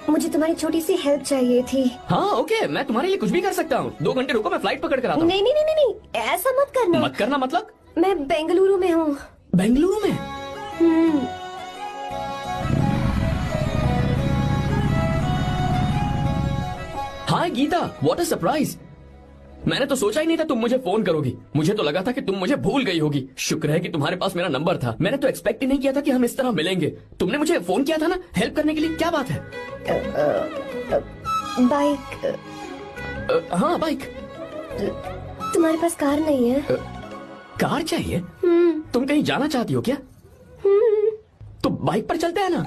मुझे तुम्हारी छोटी सी हेल्प चाहिए थी। हाँ ओके, मैं तुम्हारे लिए कुछ भी कर सकता हूँ। 2 घंटे रुको, मैं फ्लाइट पकड़ कर आता हूँ। नहीं नहीं नहीं नहीं, ऐसा मत करना। मत करना मतलब? मैं बेंगलुरु में हूँ। बेंगलुरु में? हाय गीता, व्हाट अ सरप्राइज। मैंने तो सोचा ही नहीं था तुम मुझे फोन करोगी। मुझे तो लगा था कि तुम मुझे भूल गई होगी। शुक्र है कि तुम्हारे पास मेरा नंबर था। मैंने तो एक्सपेक्ट ही नहीं किया था कि हम इस तरह मिलेंगे। तुमने मुझे फोन किया था ना हेल्प करने के लिए। क्या बात है? बाइक। हाँ बाइक। तुम्हारे पास कार नहीं है? कार चाहिए? तुम कहीं जाना चाहती हो क्या? तो बाइक पर चलते हैं ना।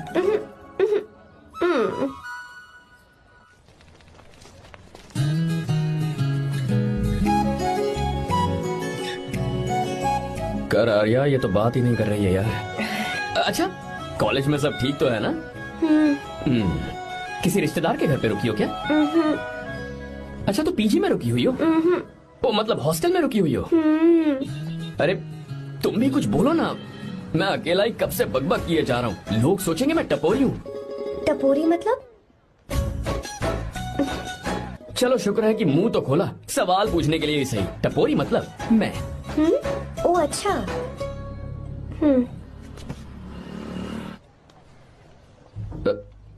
कर आर्या, ये तो बात ही नहीं कर रही है यार। अच्छा कॉलेज में सब ठीक तो है ना? किसी रिश्तेदार के घर पे रुकी हो क्या? अच्छा तो पीजी में रुकी हुई हो? ओ मतलब हॉस्टल में रुकी हुई हो? अरे तुम भी कुछ बोलो ना। मैं अकेला ही कब से बकबक किए जा रहा हूँ। लोग सोचेंगे मैं टपोरी हूँ। टपोरी मतलब? चलो शुक्र है कि मुंह तो खोला, सवाल पूछने के लिए ही सही। टपोरी मतलब मैं। ओ अच्छा।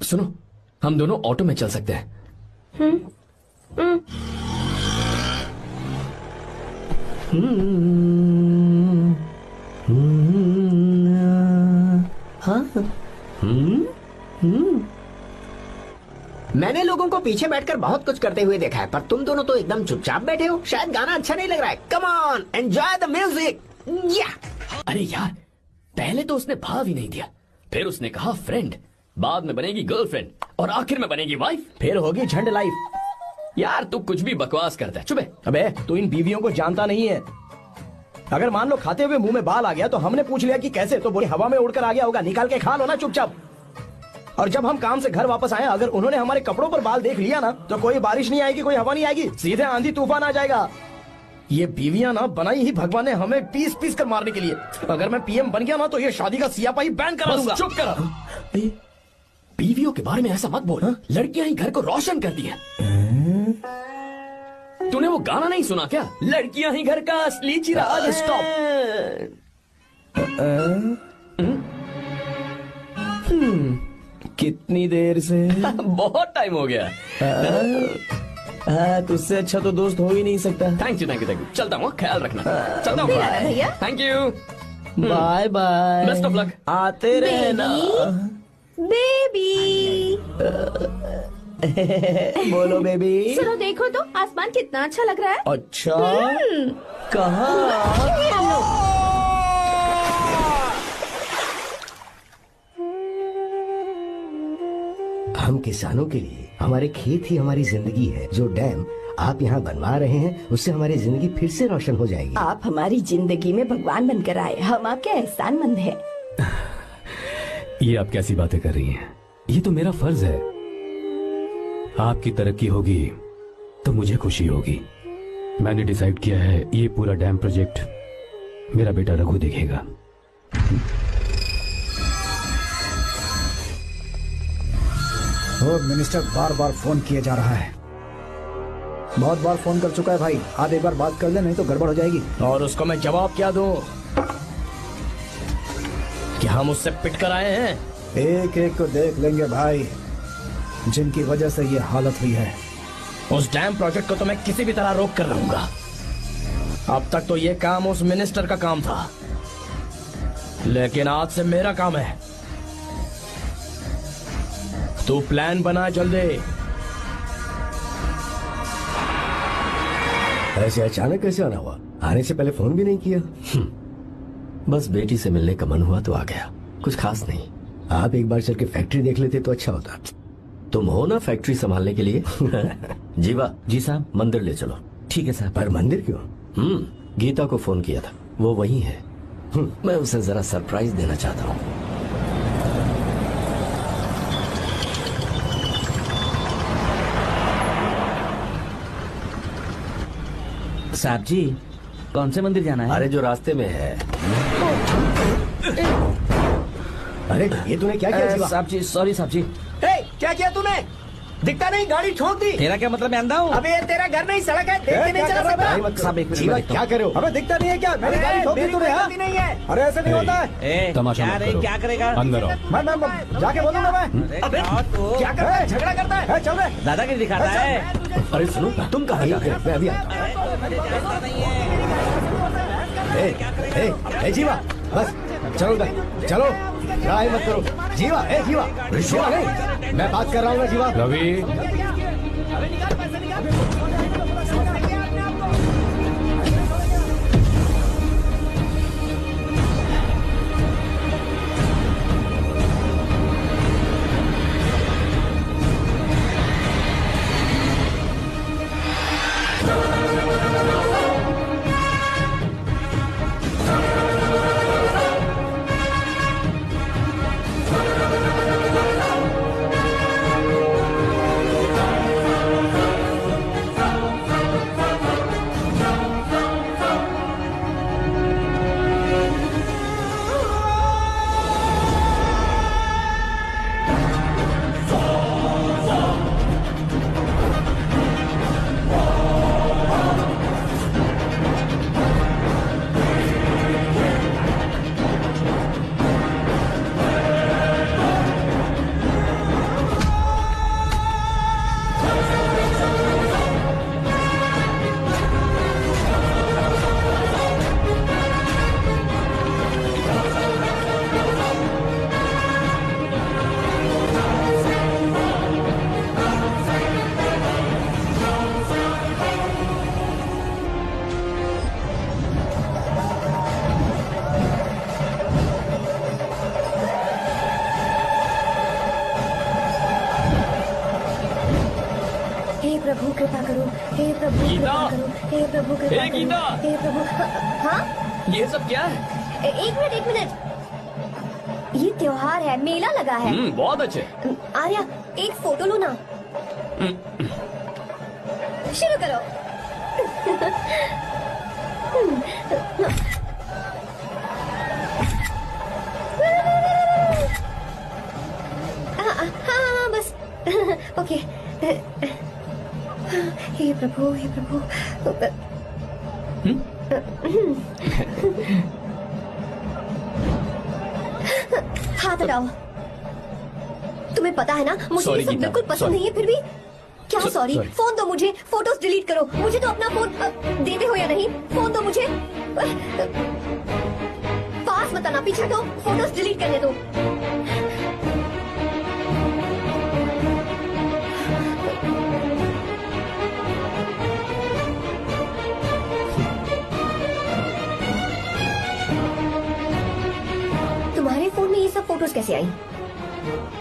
सुनो, हम दोनों ऑटो में चल सकते हैं। मैंने लोगों को पीछे बैठकर बहुत कुछ करते हुए देखा है, पर तुम दोनों तो एकदम चुपचाप बैठे हो। शायद गाना अच्छा नहीं लग रहा है। Come on, enjoy the music. अरे यार, पहले तो उसने भाव ही नहीं दिया, फिर उसने कहा फ्रेंड, बाद में बनेगी गर्लफ्रेंड और आखिर में बनेगी वाइफ, फिर होगी झंड लाइफ। यार तू कुछ भी बकवास करता है। चुप है। अबे तू इन बीवियों को जानता नहीं है। अगर मान लो खाते हुए मुंह में बाल आ गया तो हमने पूछ लिया कि कैसे, तो बोले हवा में उड़कर आ गया होगा, निकाल के खा लो ना चुपचाप। और जब हम काम से घर वापस आए, अगर उन्होंने हमारे कपड़ों पर बाल देख लिया ना, तो कोई बारिश नहीं आएगी, कोई हवा नहीं आएगी, सीधे आंधी तूफान आ जाएगा। ये बीवियां ना बनाई ही भगवान ने हमें पीस पीस कर मारने के लिए। अगर मैं पीएम बन गया ना तो ये शादी का सियापाही बैन करा दूंगा। चुप कर। बीवियों के बारे में ऐसा मत बोल। लड़कियां ही घर को रोशन करती हैं। तूने वो गाना नहीं सुना क्या? लड़कियां ही घर का असली चिराग है। स्टॉप। कितनी देर से? बहुत टाइम हो गया। तुझसे अच्छा तो दोस्त हो ही नहीं सकता। Thank you thank you thank you. चलता हूँ, ख्याल रखना। चलता हूँ भैया। Thank you. Bye bye. Best of luck. आते रहना बेबी। बोलो बेबी। सुनो देखो तो आसमान कितना अच्छा लग रहा है। अच्छा कहाँ? हम किसानों के लिए हमारे खेत ही हमारी जिंदगी है। जो डैम आप यहाँ बनवा रहे हैं उससे हमारी जिंदगी फिर से रोशन हो जाएगी। आप हमारी जिंदगी में भगवान बनकर आए, हम आपके एहसानमंद हैं। ये आप कैसी बातें कर रही हैं? ये तो मेरा फर्ज है। आपकी तरक्की होगी तो मुझे खुशी होगी। मैंने डिसाइड किया है ये पूरा डैम प्रोजेक्ट मेरा बेटा रघु देखेगा। मिनिस्टर बार बार फोन किया जा रहा है। बहुत बार फोन कर चुका है भाई, आप एक बार बात कर ले, नहीं तो गड़बड़ हो जाएगी। और उसको मैं जवाब क्या दूं कि हम उससे पिट कर आए हैं? एक एक को देख लेंगे भाई, जिनकी वजह से ये हालत हुई है। उस डैम प्रोजेक्ट को तो मैं किसी भी तरह रोक कर रहूंगा। अब तक तो ये काम उस मिनिस्टर का काम था, लेकिन आज से मेरा काम है। तू प्लान बना जल्दी। ऐसे अचानक कैसे आना हुआ? आने से पहले फोन भी नहीं किया? बस बेटी से मिलने का मन हुआ तो आ गया, कुछ खास नहीं। आप एक बार चल के फैक्ट्री देख लेते तो अच्छा होता। तुम हो ना फैक्ट्री संभालने के लिए। जीवा जी साहब। मंदिर ले चलो। ठीक है साहब। पर मंदिर क्यों? गीता को फोन किया था, वो वही है। मैं उसे जरा सरप्राइज देना चाहता हूँ। साहब जी, कौन से मंदिर जाना है? अरे जो रास्ते में है। अरे ये तूने क्या किया? साहब जी सॉरी साहब जी। क्या किया तूने? दिखता नहीं, गाड़ी ठोक दी। तेरा क्या मतलब, मैं अंधा हूँ? अबे ये तेरा घर नहीं सड़क है, देख के नहीं चला सकता। साहब एक जीवा मिनट। क्या करे हो? अबे दिखता नहीं है क्या? मेरी गाड़ी ठोक दी तूने? हाँ? नहीं है। अरे ऐसे नहीं होता है। तमाशा क्या मत रे, करो। क्या करेगा? अंदर आओ। मैं जाके बोलूंगा मैं। अबे क्या करता है? झगड़ा करता है। चल रहे दादागिरी दिखाता है। अरे सुनो, तुम कहाँ जाते हो? मैं अभी आता हूँ। जीवा बस चलो उधर, चलो लड़ाई मत करो। जीवा जीवा जीवा नहीं, मैं बात कर रहा हूँ ना जीवा। रवि, प्रभु कृपा करो, हे प्रभु गीता! कृपा करो, हे प्रभु कृपा हे करो, गीता! हे प्रभु। हाँ, ये सब क्या है? एक मिनट। ये त्योहार है, मेला लगा है। बहुत अच्छे। आर्या, एक फोटो लो ना। शुरू करो। हाँ बस। ओके। हे प्रभु, हे प्रभु। हाथ हटाओ। तुम्हें पता है ना, मुझे ये सब बिल्कुल पसंद नहीं है, फिर भी क्या सॉरी? फोन दो मुझे, फोटोज डिलीट करो। मुझे तो अपना फोन देते हो या नहीं? फोन दो मुझे। पास मत आना, पीछे दो, फोटोज डिलीट करने दो। तुम्हारे फोन में ये सब फोटोज कैसे आई?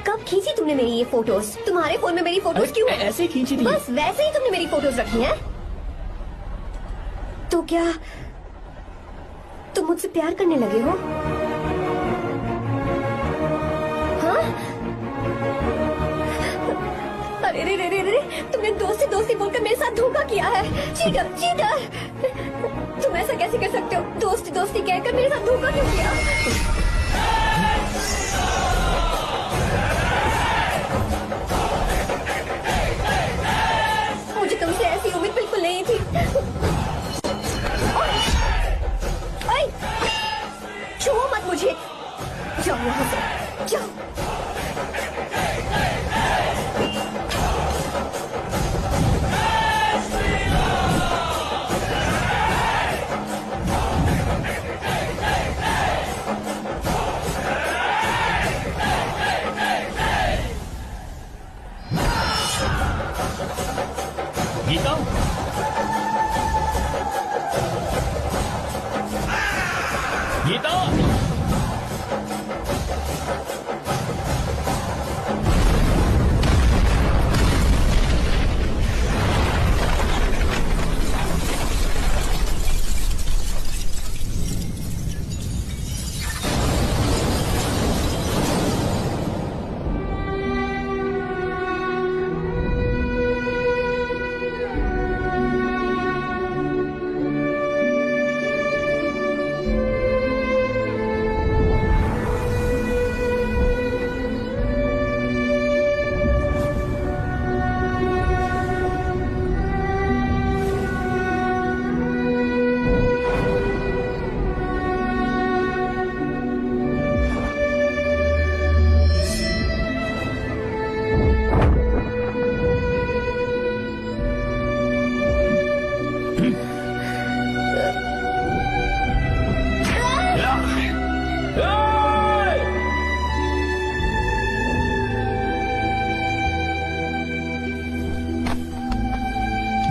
कब खींची तुमने मेरी ये फोटोज? तुम्हारे फोन में मेरी फोटोज क्यों है? ऐसे ही खींची थी। बस वैसे ही तुमने मेरी फोटोज रखी हैं? तो क्या तुम मुझसे प्यार करने लगे हो? हाँ? अरे रे रे रे रे, तुमने दोस्ती दोस्ती बोलकर मेरे साथ धोखा किया है। चीटर चीटर, तुम ऐसा कैसे कर सकते हो? दोस्ती दोस्ती कहकर मेरे साथ धोखा क्यों किया? मुझे तुमसे ऐसी उम्मीद बिल्कुल नहीं थी। ओए, छुओ मत मुझे। जाओ यहाँ से, जाओ। गीता, गीता,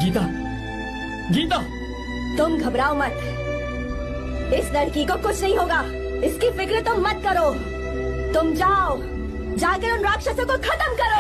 गीता, गीता, तुम घबराओ मत। इस लड़की को कुछ नहीं होगा, इसकी फिक्र तुम मत करो। तुम जाओ, जाकर उन राक्षसों को खत्म करो।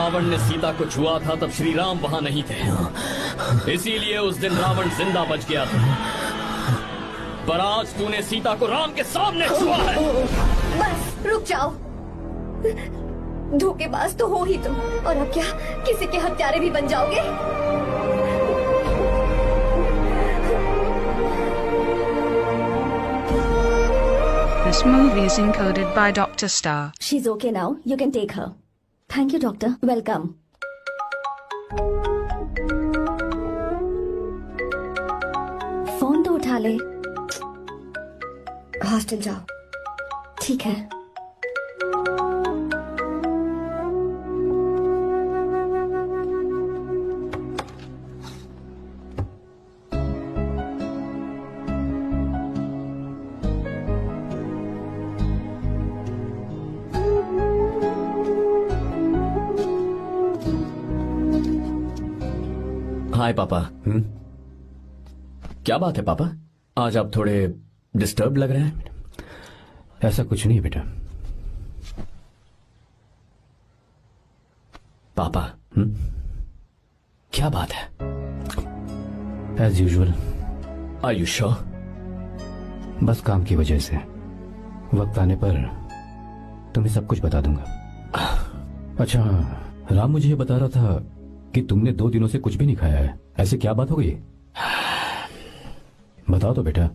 रावण ने सीता को छुआ था तब श्री राम वहां नहीं थे, इसीलिए उस दिन रावण जिंदा बच गया था। पर आज तूने सीता को राम के सामने छुआ है। बस रुक जाओ, धोखेबाज तो हो ही तुम, और अब क्या किसी के हत्यारे भी बन जाओगे? This movie is encoded by Dr. Star. She's okay now. You can take her. Thank you, doctor. Welcome. Phone तो उठा ले। हॉस्टल जाओ। ठीक है। हाय पापा। क्या बात है पापा, आज आप थोड़े डिस्टर्ब लग रहे हैं। ऐसा कुछ नहीं बेटा। पापा क्या बात है? As usual. Are you sure? बस काम की वजह से वक्त आने पर तुम्हें सब कुछ बता दूंगा। अच्छा, राम मुझे ये बता रहा था कि तुमने 2 दिनों से कुछ भी नहीं खाया है, ऐसे क्या बात हो गई? बताओ तो बेटा।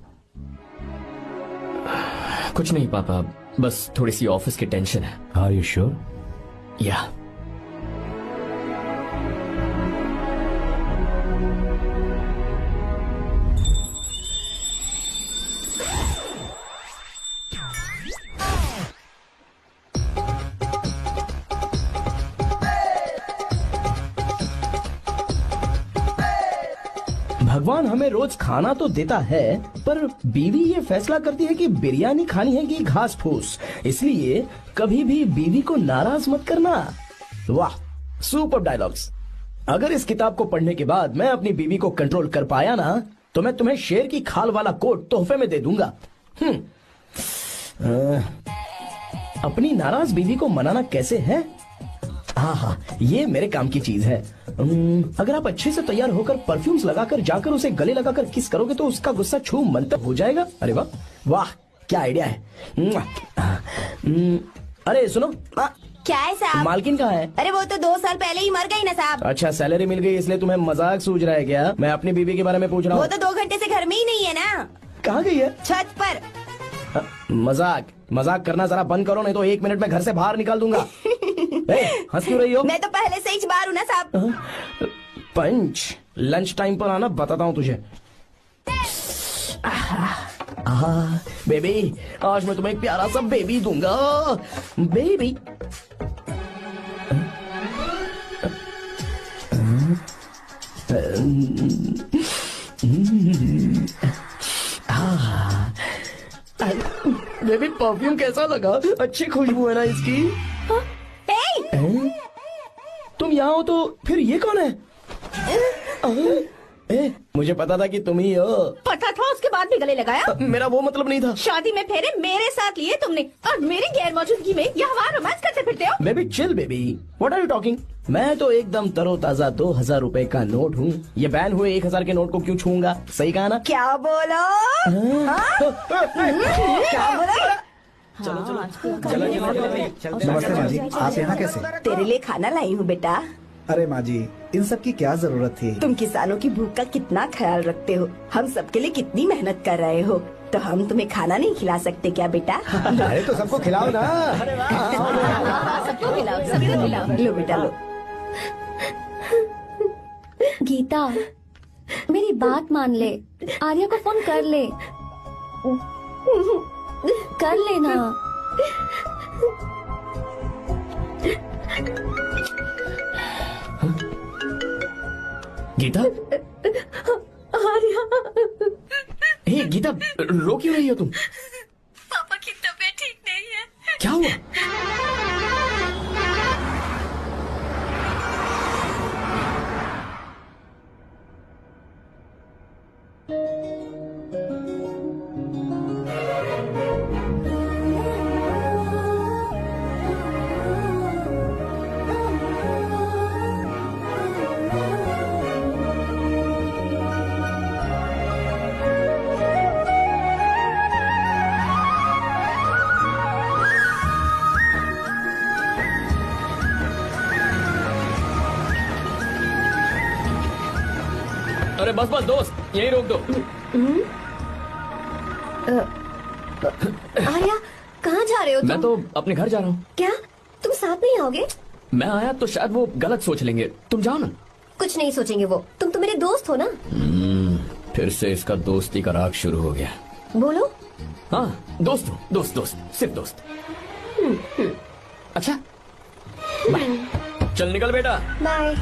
कुछ नहीं पापा, बस थोड़ी सी ऑफिस की टेंशन है। Are you sure? या। भगवान हमें रोज खाना तो देता है, पर बीवी ये फैसला करती है कि बिरयानी खानी है कि घास फूस, इसलिए कभी भी बीवी को नाराज मत करना। वाह, सुपर डायलॉग्स। अगर इस किताब को पढ़ने के बाद मैं अपनी बीवी को कंट्रोल कर पाया ना, तो मैं तुम्हें शेर की खाल वाला कोट तोहफे में दे दूंगा। अपनी नाराज बीवी को मनाना कैसे है? हाँ, ये मेरे काम की चीज है। अगर आप अच्छे से तैयार होकर परफ्यूम्स लगाकर जाकर उसे गले लगाकर किस करोगे तो उसका गुस्सा छू मंतर हो जाएगा। अरे वाह वाह, क्या आइडिया है। अरे सुनो, क्या है साहब? मालकिन कहाँ है? अरे वो तो 2 साल पहले ही मर गई ना साहब। अच्छा, सैलरी मिल गई इसलिए तुम्हें मजाक सूझ रहा है क्या? मैं अपनी बीवी के बारे में पूछ रहा हूँ। वो तो 2 घंटे से घर में ही नहीं है ना। कहाँ गई है? छत पर। मजाक करना जरा बंद करो, नहीं तो 1 मिनट में घर से बाहर निकाल दूंगा। हंस क्यों रही हो? मैं तो पहले से ही बाहर हूँ ना साहब। पंच, लंच टाइम पर आना, बताता हूँ तुझे। बेबी, आज मैं तुम्हें एक प्यारा सा बेबी दूंगा। बेबी बेबी, परफ्यूम कैसा लगा? अच्छी खुशबू है ना इसकी? तुम यहाँ हो तो फिर ये कौन है? मुझे पता था कि तुम ही हो। पता था, उसके बाद भी गले लगाया? मेरा वो मतलब नहीं था। शादी में फेरे मेरे साथ लिए तुमने और मेरी गैर मौजूदगी में यहाँ रोमांस करते फिरते हो। Baby chill baby, what are you talking? मैं तो एकदम तरोताजा 2000 रुपए का नोट हूँ। ये बैन हुए 1000 के नोट को क्यों छूऊंगा? सही कहा ना? क्या बोलो? क्या बोलो? नमस्ते माँ जी, आप यहाँ कैसे? तेरे लिए खाना लाई हूँ बेटा। अरे माँ जी, इन सब की क्या जरूरत थी? तुम किसानों की भूख का कितना ख्याल रखते हो, हम सबके लिए कितनी मेहनत कर रहे हो, तो हम तुम्हें खाना नहीं खिला सकते क्या बेटा? अरे तो सबको खिलाओ ना। सबको खिलाओ, सबको खिलाओ। लो बेटा लो। गीता, मेरी बात मान ले, आर्या को फोन कर ले, कर लेना। गीता, आर्या, हे गीता, रो क्यों रही हो तुम? पापा की तबीयत ठीक नहीं है। क्या हुआ? बस बस दोस्त, यहीं रोक दो। आर्या, कहाँ जा रहे हो तुम? मैं तो अपने घर जा रहा हूँ। क्या तुम साथ नहीं आओगे? मैं आया तो शायद वो गलत सोच लेंगे, तुम जाओ ना। कुछ नहीं सोचेंगे वो, तुम तो मेरे दोस्त हो ना। फिर से इसका दोस्ती का राग शुरू हो गया। बोलो। हाँ दोस्त हो, दोस्त दोस्त, सिर्फ दोस्त। अच्छा बाय, चल निकल बेटा। बाय।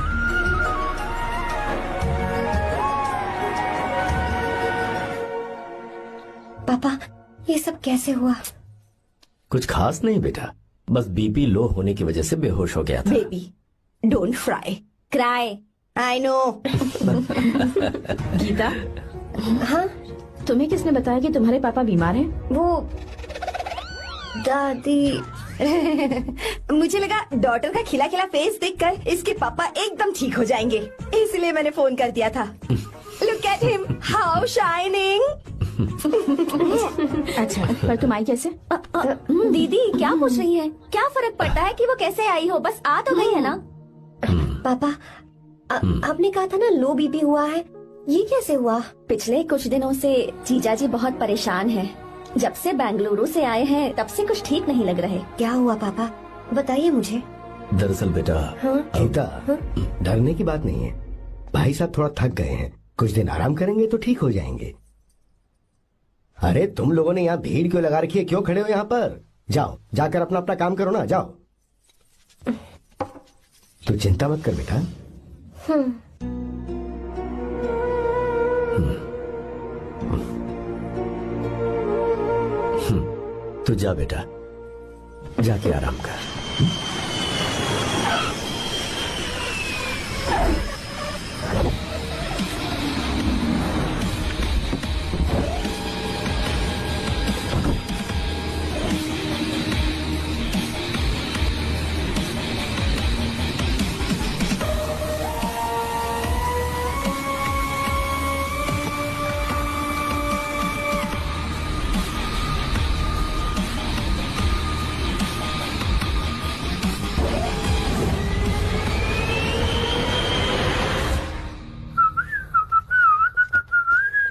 पापा, ये सब कैसे हुआ? कुछ खास नहीं बेटा, बस बीपी लो होने की वजह से बेहोश हो गया था। Baby, don't fry, cry, I know. Geeta, हाँ तुम्हें किसने बताया कि तुम्हारे पापा बीमार हैं? वो दादी। मुझे लगा डॉटर का खिला खिला फेस देखकर इसके पापा एकदम ठीक हो जाएंगे, इसलिए मैंने फोन कर दिया था। Look at him, how shining. अच्छा, पर तुम आई कैसे? दीदी क्या पूछ रही है? क्या फर्क पड़ता है कि वो कैसे आई हो, बस आ तो गई है ना। पापा, आपने कहा था ना लो बीपी हुआ है, ये कैसे हुआ? पिछले कुछ दिनों से जीजा जी बहुत परेशान हैं। जब से बेंगलुरु से आए हैं तब से कुछ ठीक नहीं लग रहे। क्या हुआ पापा, बताइए मुझे। दरअसल बेटा, गीता, डरने की बात नहीं है। भाई साहब थोड़ा थक गए हैं, कुछ दिन आराम करेंगे तो ठीक हो जाएंगे। अरे तुम लोगों ने यहाँ भीड़ क्यों लगा रखी है? क्यों खड़े हो यहाँ पर? जाओ, जाकर अपना अपना काम करो ना, जाओ। तू चिंता मत कर बेटा। तू जा बेटा, जाके आराम कर।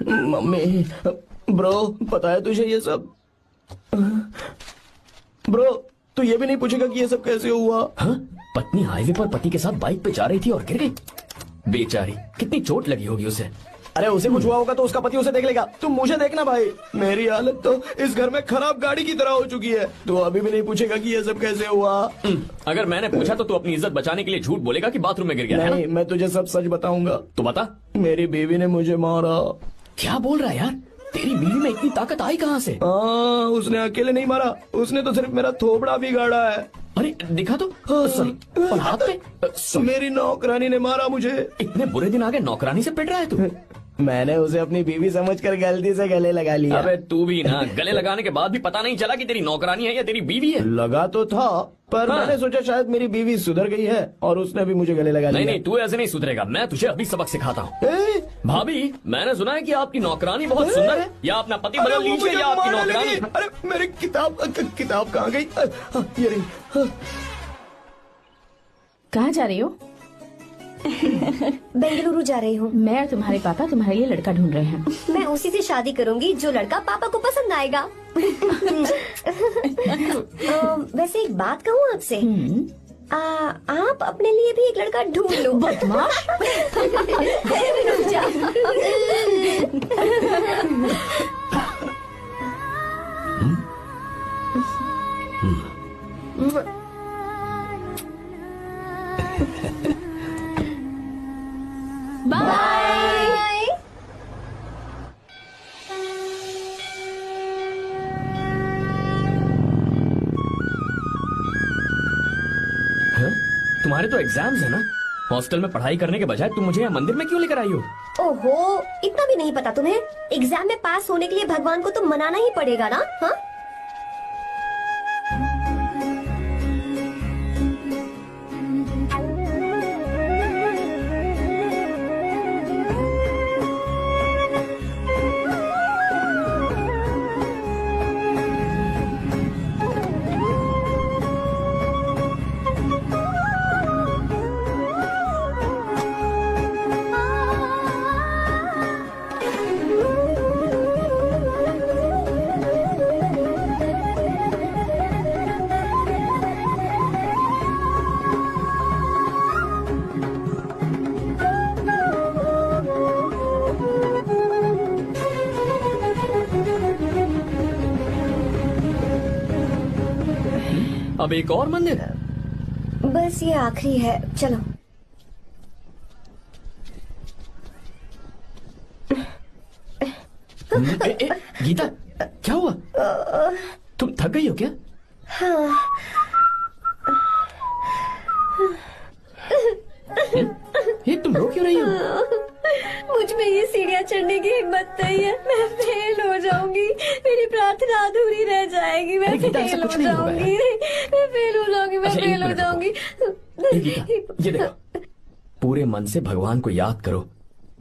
मम्मी, ब्रो, पता है तुझे ये सब? ब्रो, तू ये भी नहीं पूछेगा कि ये सब कैसे हुआ? हाँ? पत्नी हाईवे पर पति के साथ बाइक पे जा रही थी और गिर गई। बेचारी, कितनी चोट लगी होगी उसे। अरे उसे कुछ हुआ होगा तो उसका पति उसे देख लेगा, तुम मुझे देखना भाई। मेरी हालत तो इस घर में खराब गाड़ी की तरह हो चुकी है। तू अभी भी नहीं पूछेगा कि ये सब कैसे हुआ? अगर मैंने पूछा तो तू अपनी इज्जत बचाने के लिए झूठ बोलेगा कि बाथरूम में गिर गया। नहीं, मैं तुझे सब सच बताऊंगा। तो बता। मेरी बीवी ने मुझे मारा। क्या बोल रहा है यार? तेरी बीवी में इतनी ताकत आई कहाँ से? उसने अकेले नहीं मारा, उसने तो सिर्फ मेरा थोबड़ा बिगाड़ा है। अरे दिखा तो। सॉरी, और हाथ पे? मेरी नौकरानी ने मारा मुझे। इतने बुरे दिन आ गए, नौकरानी से पिट रहा है तू? मैंने उसे अपनी बीवी समझकर गलती से गले लगा लिया। अबे तू भी ना, गले लगाने के बाद भी पता नहीं चला कि तेरी नौकरानी है या तेरी बीवी है? लगा तो था, पर मैंने सोचा शायद मेरी बीवी सुधर गई है और उसने भी मुझे गले लगा लिया। नहीं, तू ऐसे नहीं सुधरेगा, मैं तुझे अभी सबक सिखाता हूँ। भाभी, मैंने सुना है कि आपकी नौकरानी बहुत सुंदर है, या अपना पति बदल लीजिए या आपकी नौकरानी। अरे मेरी किताब कहाँ गई? ये रही। कहाँ जा रही हो? बेंगलुरु जा रही हूँ। मैं और तुम्हारे पापा तुम्हारे लिए लड़का ढूंढ रहे हैं। मैं उसी से शादी करूंगी जो लड़का पापा को पसंद आएगा। वैसे एक बात कहूँ आपसे, आप अपने लिए भी एक लड़का ढूंढ लो। बदमाश। रुक जा। बाय। तुम्हारे तो एग्जाम्स है ना? हॉस्टल में पढ़ाई करने के बजाय तुम मुझे यहाँ मंदिर में क्यों लेकर आई हो? ओहो, इतना भी नहीं पता तुम्हें? एग्जाम में पास होने के लिए भगवान को तो मनाना ही पड़ेगा ना। हाँ, अब एक और मंदिर? बस ये आखिरी है, चलो। गीता, क्या हुआ? तुम थक गई हो क्या? हाँ। ये तुम रो क्यों रही हो? मुझ में ये सीढ़ियाँ चढ़ने की हिम्मत नहीं है। मैं फेल हो जाऊंगी, मेरी प्रार्थना अधूरी रह जाएगी। मैं फेल हो जाऊंगी, मैं फेल हो जाऊंगी, मैं फेल हो जाऊंगी। ये देखो, पूरे मन से भगवान को याद करो।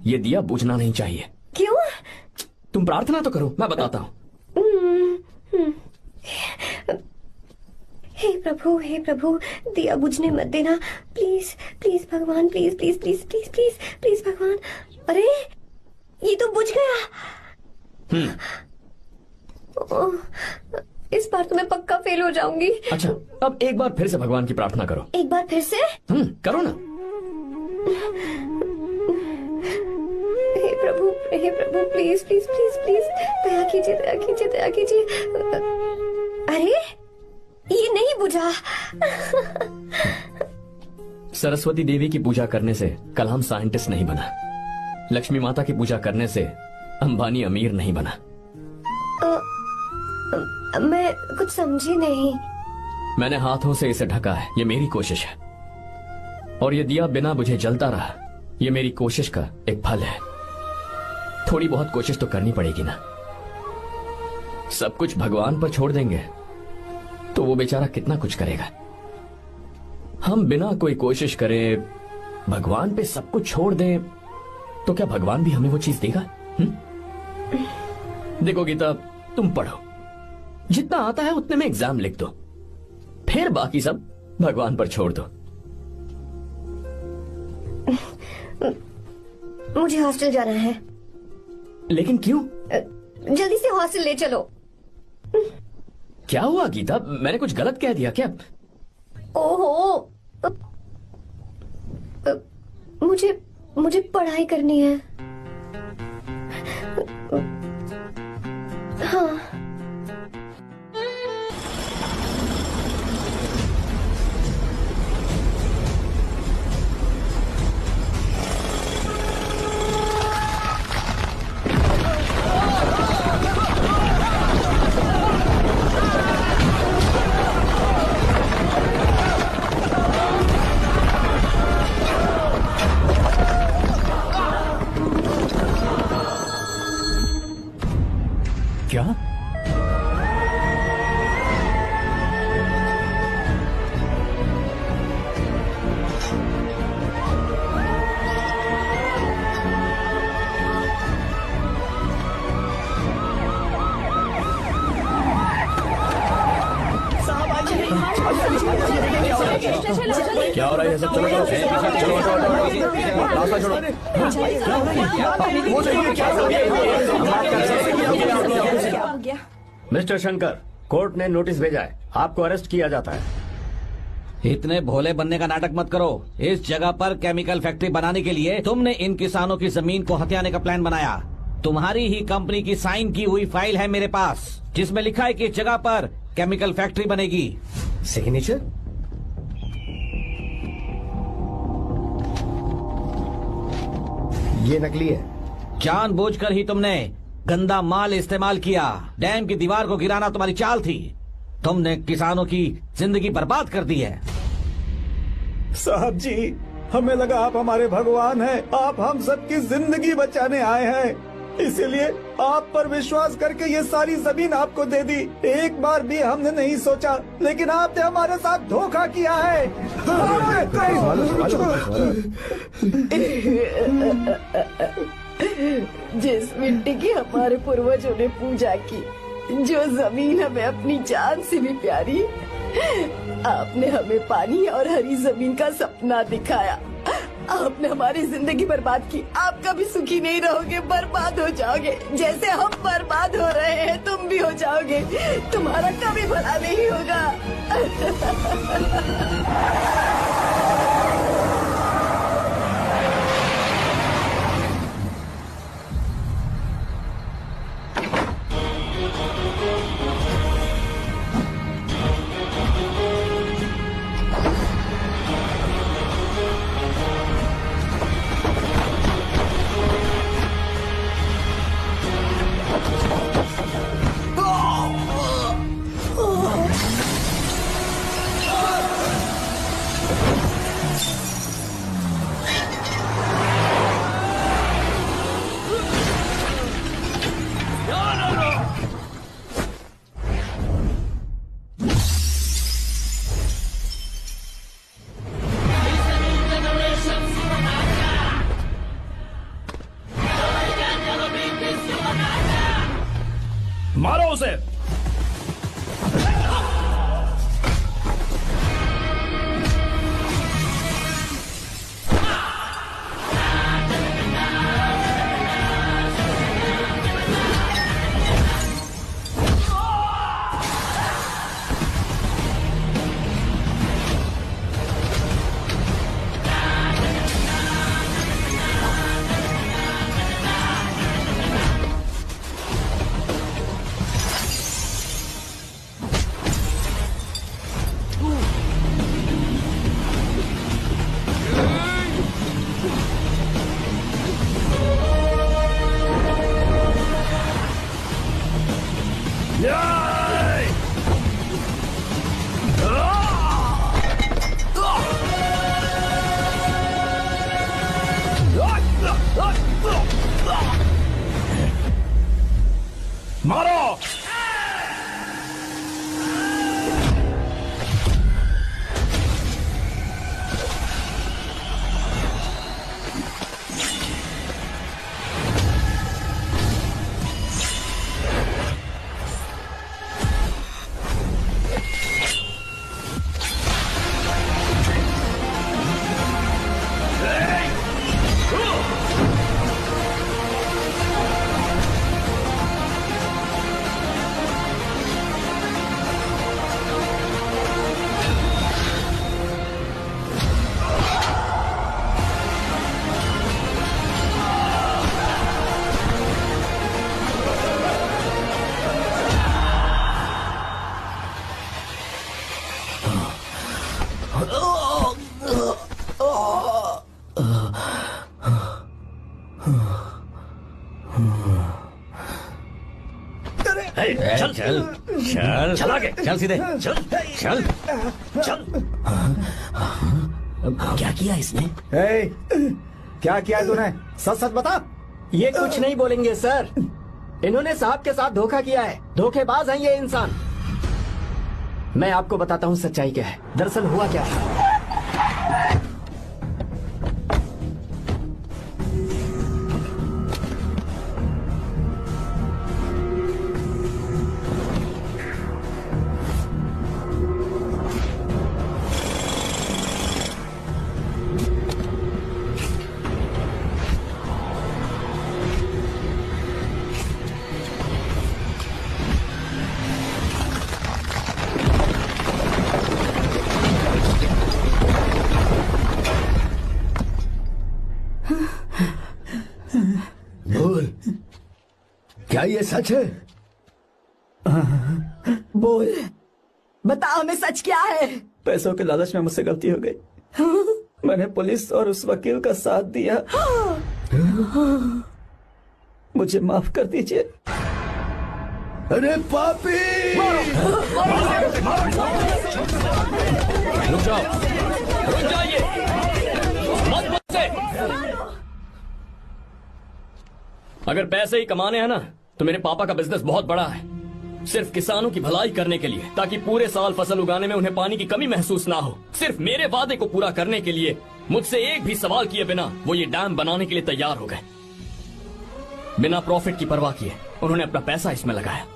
ये दिया बुझना नहीं चाहिए। क्यों? तुम प्रार्थना तो करो, मैं बताता हूँ। हे प्रभु, दिया बुझने मत देना, प्लीज प्लीज भगवान, please please please please please please भगवान। अरे ये तो बुझ गया। इस बार तो मैं पक्का फेल हो जाऊंगी। अच्छा, अब एक बार फिर से भगवान की प्रार्थना करो। एक बार फिर से? करो ना। हे प्रभु, प्लीज प्लीज प्लीज प्लीज, दया कीजिए, दया कीजिए, दया कीजिए। अरे ये नहीं बुझा। सरस्वती देवी की पूजा करने से कलाम साइंटिस्ट नहीं बना। लक्ष्मी माता की पूजा करने से अंबानी अमीर नहीं बना। मैं कुछ समझी नहीं। मैंने हाथों से इसे ढका है, ये मेरी कोशिश है। और ये दिया बिना बुझे जलता रहा, ये मेरी कोशिश का एक फल है। थोड़ी बहुत कोशिश तो करनी पड़ेगी ना। सब कुछ भगवान पर छोड़ देंगे तो वो बेचारा कितना कुछ करेगा। हम बिना कोई कोशिश करे भगवान पे सब कुछ छोड़ दें तो क्या भगवान भी हमें वो चीज देगा? देखो गीता, तुम पढ़ो, जितना आता है उतने में एग्जाम लिख दो, फिर बाकी सब भगवान पर छोड़ दो। मुझे हॉस्टल जाना है। लेकिन क्यों? जल्दी से हॉस्टल ले चलो। क्या हुआ गीता, मैंने कुछ गलत कह दिया क्या? ओहो, मुझे पढ़ाई करनी है। हाँ। क्या? क्या हो रहा है? सब चलो रास्ता छोड़ो। मिस्टर शंकर, कोर्ट ने नोटिस भेजा है, आपको अरेस्ट किया जाता है। इतने भोले बनने का नाटक मत करो। इस जगह पर केमिकल फैक्ट्री बनाने के लिए तुमने इन किसानों की जमीन को हथियाने का प्लान बनाया। तुम्हारी ही कंपनी की साइन की हुई फाइल है मेरे पास, जिसमें लिखा है कि इस जगह पर केमिकल फैक्ट्री बनेगी। सिग्नेचर? ये नकली है। जानबूझकर ही तुमने गंदा माल इस्तेमाल किया। डैम की दीवार को गिराना तुम्हारी चाल थी। तुमने किसानों की जिंदगी बर्बाद कर दी है। साहब जी, हमें लगा आप हमारे भगवान हैं, आप हम सबकी जिंदगी बचाने आए हैं, इसीलिए आप पर विश्वास करके ये सारी जमीन आपको दे दी। एक बार भी हमने नहीं सोचा, लेकिन आपने हमारे साथ धोखा किया है। जिस मिट्टी की हमारे पूर्वजों ने पूजा की, जो जमीन हमें अपनी जान से भी प्यारी, आपने हमें पानी और हरी जमीन का सपना दिखाया। आपने हमारी जिंदगी बर्बाद की। आप कभी सुखी नहीं रहोगे, बर्बाद हो जाओगे। जैसे हम बर्बाद हो रहे हैं तुम भी हो जाओगे। तुम्हारा कभी भला नहीं होगा। मारो उसे। मारो। चल चल चल चल आगे। चल सीधे चल चल चल। क्या किया इसने? क्या किया तूने? सच सच बता। ये कुछ नहीं बोलेंगे सर। इन्होंने साहब के साथ धोखा किया है। धोखेबाज हैं ये इंसान। मैं आपको बताता हूँ सच्चाई क्या है। दरअसल हुआ क्या है, बोल, क्या ये सच है? बोल, बता हमें सच क्या है? पैसों के लालच में मुझसे गलती हो गई। मैंने पुलिस और उस वकील का साथ दिया। मुझे माफ कर दीजिए। अरे पापी! रुक जाओ, रुक जाइए, मत मुझसे। अगर पैसे ही कमाने हैं ना, तो मेरे पापा का बिजनेस बहुत बड़ा है। सिर्फ किसानों की भलाई करने के लिए, ताकि पूरे साल फसल उगाने में उन्हें पानी की कमी महसूस ना हो। सिर्फ मेरे वादे को पूरा करने के लिए मुझसे एक भी सवाल किए बिना वो ये डैम बनाने के लिए तैयार हो गए। बिना प्रॉफिट की परवाह किए उन्होंने अपना पैसा इसमें लगाया।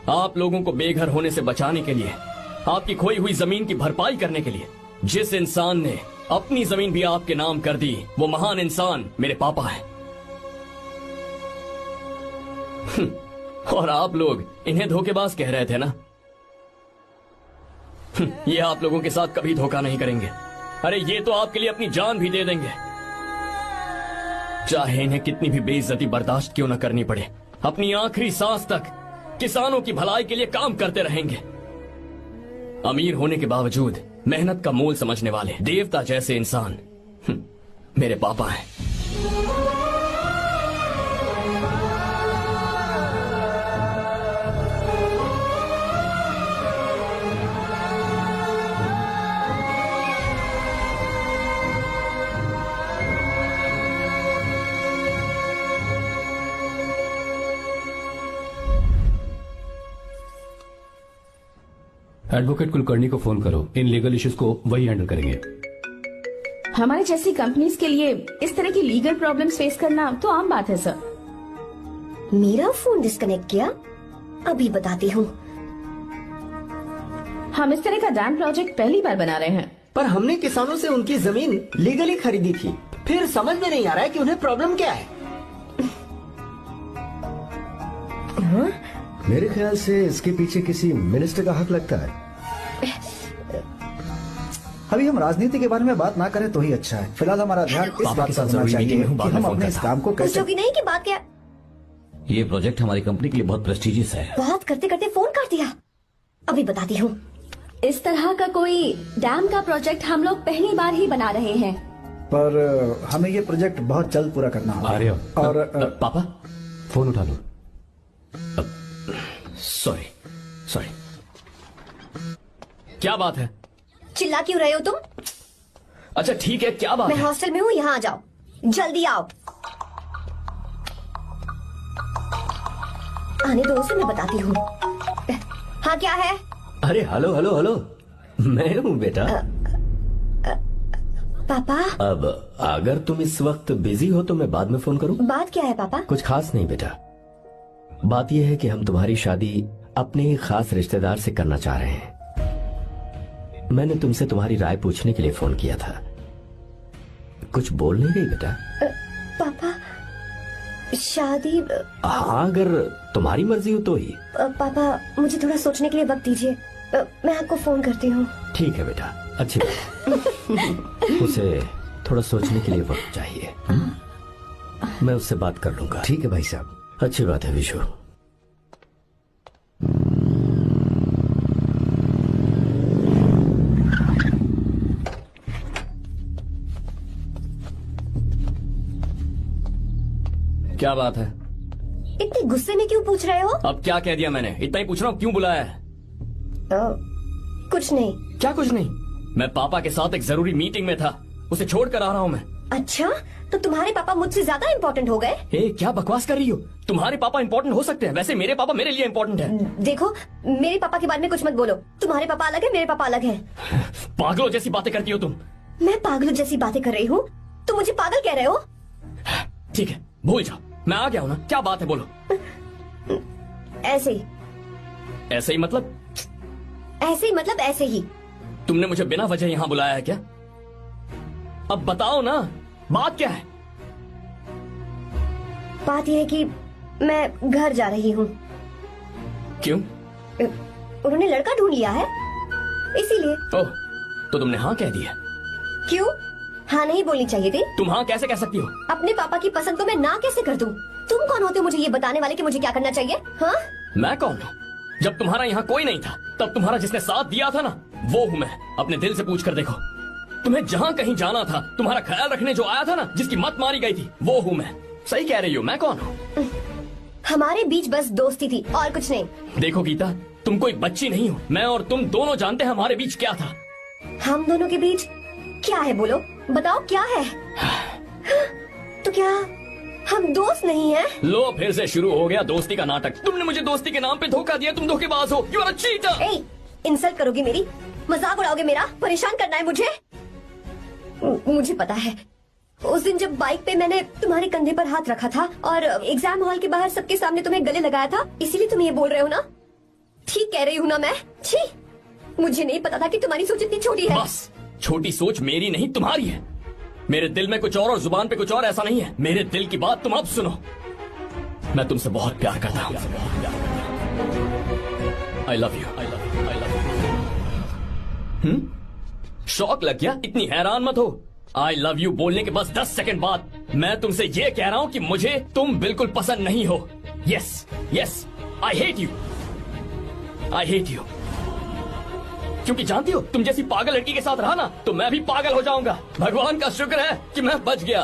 आप लोगों को बेघर होने से बचाने के लिए, आपकी खोई हुई जमीन की भरपाई करने के लिए। जिस इंसान ने अपनी जमीन भी आपके नाम कर दी, वो महान इंसान मेरे पापा है। और आप लोग इन्हें धोखेबाज कह रहे थे ना? ये आप लोगों के साथ कभी धोखा नहीं करेंगे। अरे ये तो आपके लिए अपनी जान भी दे देंगे, चाहे इन्हें कितनी भी बेइज्जती बर्दाश्त क्यों न करनी पड़े। अपनी आखिरी सांस तक किसानों की भलाई के लिए काम करते रहेंगे। अमीर होने के बावजूद मेहनत का मोल समझने वाले देवता जैसे इंसान मेरे पापा हैं। एडवोकेट कुलकर्णी को फोन करो। इन लीगल इश्यूज को वही हैंडल करेंगे। हमारे जैसी कंपनीज के लिए इस तरह की लीगल प्रॉब्लम्स फेस करना तो आम बात है सर। मेरा फोन डिस्कनेक्ट किया? अभी बताती हूँ। हम इस तरह का डैम प्रोजेक्ट पहली बार बना रहे हैं। पर हमने किसानों से उनकी जमीन लीगली खरीदी थी, फिर समझ में नहीं आ रहा है कि उन्हें प्रॉब्लम क्या है। मेरे ख्याल से इसके पीछे किसी मिनिस्टर का हक लगता है। अभी हम राजनीति के बारे में बात ना करें तो ही अच्छा है। फिलहाल हमारा ध्यान इस पापा बात के पर साथ होना जरूरी चाहिए मीटिंग में हूँ, कि बाद में हम फोन अपने इस करता काम को कैसे। पूछोगी नहीं कि बात क्या? ये प्रोजेक्ट हमारी कंपनी के लिए बहुत प्रेस्टिजियस है। बात करते करते फोन कर दिया। अभी बताती हूँ। इस तरह का कोई डैम का प्रोजेक्ट हम लोग पहली बार ही बना रहे हैं। पर हमें ये प्रोजेक्ट बहुत जल्द पूरा करना होगा। आर्य, और पापा फोन उठा लो। सॉरी सॉरी, क्या बात है? चिल्ला क्यों रहे हो तुम? अच्छा ठीक है, क्या बात मैं है? हॉस्टल में हूँ, यहाँ आ जाओ, जल्दी आओ। आने दो उसे, मैं बताती हूँ। हाँ क्या है? अरे हेलो हेलो हेलो, मैं हूँ बेटा। पापा। अब अगर तुम इस वक्त बिजी हो तो मैं बाद में फोन करूँ? बात क्या है पापा? कुछ खास नहीं बेटा, बात यह है कि हम तुम्हारी शादी अपने ही खास रिश्तेदार से करना चाह रहे हैं। मैंने तुमसे तुम्हारी राय पूछने के लिए फोन किया था। कुछ बोल नहीं रही बेटा? पापा शादी। हाँ अगर तुम्हारी मर्जी हो तो ही। पापा मुझे थोड़ा सोचने के लिए वक्त दीजिए, मैं आपको फोन करती हूँ। ठीक है बेटा, अच्छी बात। उसे थोड़ा सोचने के लिए वक्त चाहिए। मैं उससे बात कर लूंगा। ठीक है भाई साहब। अच्छी बात है विशु। क्या बात है? इतने गुस्से में क्यों पूछ रहे हो? अब क्या कह दिया मैंने? इतना ही पूछ रहा हूँ, क्यों बुलाया है? कुछ नहीं। क्या कुछ नहीं? मैं पापा के साथ एक जरूरी मीटिंग में था, उसे छोड़ कर आ रहा हूँ मैं। अच्छा, तो तुम्हारे पापा मुझसे ज्यादा इम्पोर्टेंट हो गए? क्या बकवास कर रही हो? तुम्हारे पापा इम्पोर्टेंट हो सकते हैं, वैसे मेरे पापा मेरे लिए इम्पोर्टेंट है। देखो मेरे पापा के बारे में कुछ मत बोलो। तुम्हारे पापा अलग है, मेरे पापा अलग है। पागलों जैसी बातें करती हो तुम। मैं पागलों जैसी बातें कर रही हूँ? तुम मुझे पागल कह रहे हो? ठीक है, भूल जाओ, मैं आ गया हूँ ना। क्या बात है, बोलो। ऐसे ही। ऐसे ही मतलब? ऐसे ही मतलब ऐसे ही। तुमने मुझे बिना वजह यहाँ बुलाया है क्या? अब बताओ ना, बात क्या है? बात यह है कि मैं घर जा रही हूँ। क्यों? उन्होंने लड़का ढूंढ लिया है, इसीलिए। ओह, तो तुमने हाँ कह दिया? क्यों हाँ नहीं बोलनी चाहिए थी? तुम हाँ कैसे कह सकती हो? अपने पापा की पसंद को मैं ना कैसे कर दूं? तुम कौन होते हो मुझे ये बताने वाले कि मुझे क्या करना चाहिए? हाँ? मैं कौन हूँ? जब तुम्हारा यहाँ कोई नहीं था, तब तुम्हारा जिसने साथ दिया था ना, वो हूँ मैं। अपने दिल से पूछ कर देखो, तुम्हें जहाँ कहीं जाना था, तुम्हारा ख्याल रखने जो आया था ना, जिसकी मत मारी गई थी, वो हूँ मैं। सही कह रही हो, मैं कौन हूँ? हमारे बीच बस दोस्ती थी और कुछ नहीं। देखो गीता, तुम कोई बच्ची नहीं हो। मैं और तुम दोनों जानते हैं हमारे बीच क्या था। हम दोनों के बीच क्या है? बोलो, बताओ क्या है? तो क्या हम दोस्त नहीं हैं? लो, फिर से शुरू हो गया दोस्ती का नाटक। तुमने मुझे दोस्ती के नाम पे धोखा दिया, तुम धोखेबाज हो। You are a cheater. ए, इंसल्ट करोगे मेरी? मजाक उड़ाओगे मेरा? परेशान करना है मुझे? मुझे पता है, उस दिन जब बाइक पे मैंने तुम्हारे कंधे पर हाथ रखा था और एग्जाम हॉल के बाहर सबके सामने तुम्हें गले लगाया था, इसीलिए तुम ये बोल रहे हो ना? ठीक कह रही हूँ ना मैं? छी, मुझे नहीं पता था कि तुम्हारी सोच इतनी छोटी है। बस, छोटी सोच मेरी नहीं तुम्हारी है। मेरे दिल में कुछ और जुबान पे कुछ और, ऐसा नहीं है। मेरे दिल की बात तुम अब सुनो। मैं तुमसे बहुत प्यार करता हूँ। I love you, I love you, I love you. शौक लग गया? इतनी हैरान मत हो। आई लव यू बोलने के बस 10 सेकंड बाद मैं तुमसे ये कह रहा हूँ कि मुझे तुम बिल्कुल पसंद नहीं हो। Yes yes, I hate you, I hate you. क्योंकि जानती हो, तुम जैसी पागल लड़की के साथ रहा ना, तो मैं भी पागल हो जाऊंगा। भगवान का शुक्र है कि मैं बच गया।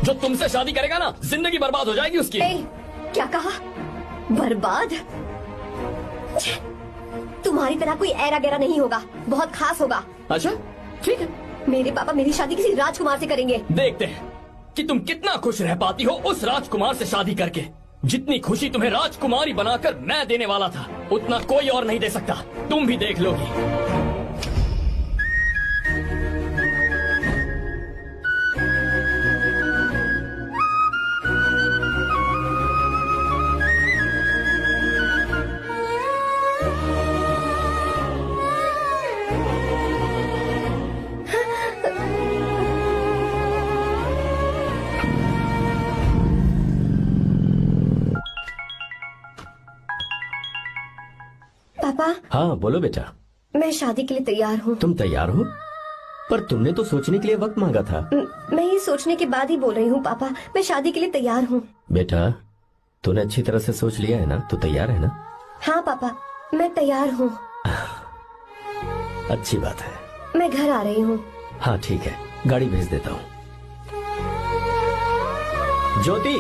जो तुमसे शादी करेगा ना, जिंदगी बर्बाद हो जाएगी उसकी। क्या कहा? बर्बाद? तुम्हारी तरह कोई ऐरा गैरा नहीं होगा, बहुत खास होगा। अच्छा ठीक है, मेरे पापा मेरी शादी किसी राजकुमार से करेंगे। देखते हैं कि तुम कितना खुश रह पाती हो उस राजकुमार से शादी करके। जितनी खुशी तुम्हें राजकुमारी बनाकर मैं देने वाला था, उतना कोई और नहीं दे सकता। तुम भी देख लोगी। पापा। हाँ बोलो बेटा। मैं शादी के लिए तैयार हूँ। तुम तैयार हो? पर तुमने तो सोचने के लिए वक्त मांगा था। मैं ये सोचने के बाद ही बोल रही हूँ पापा, मैं शादी के लिए तैयार हूँ। बेटा तूने अच्छी तरह से सोच लिया है ना? तू तैयार है ना? हाँ पापा, मैं तैयार हूँ। अच्छी बात है। मैं घर आ रही हूँ। हाँ ठीक है, गाड़ी भेज देता हूँ। ज्योति,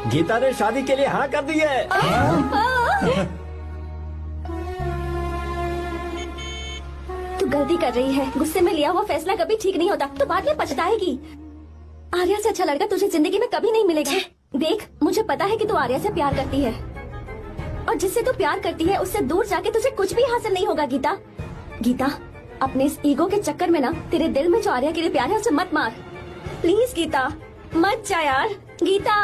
गीता ने शादी के लिए हाँ कर दी है। तू गलती कर रही है। गुस्से में लिया हुआ फैसला कभी ठीक नहीं होता, तो बाद में पछताएगी। आर्या से अच्छा लड़का तुझे जिंदगी में कभी नहीं मिलेगा। देख, मुझे पता है कि तू आर्या से प्यार करती है, और जिससे तू प्यार करती है उससे दूर जाके तुझे कुछ भी हासिल नहीं होगा। गीता, गीता, अपने इस ईगो के चक्कर में ना तेरे दिल में जो आर्या के लिए प्यार है उसे मत मार। प्लीज गीता, मत जा यार। गीता,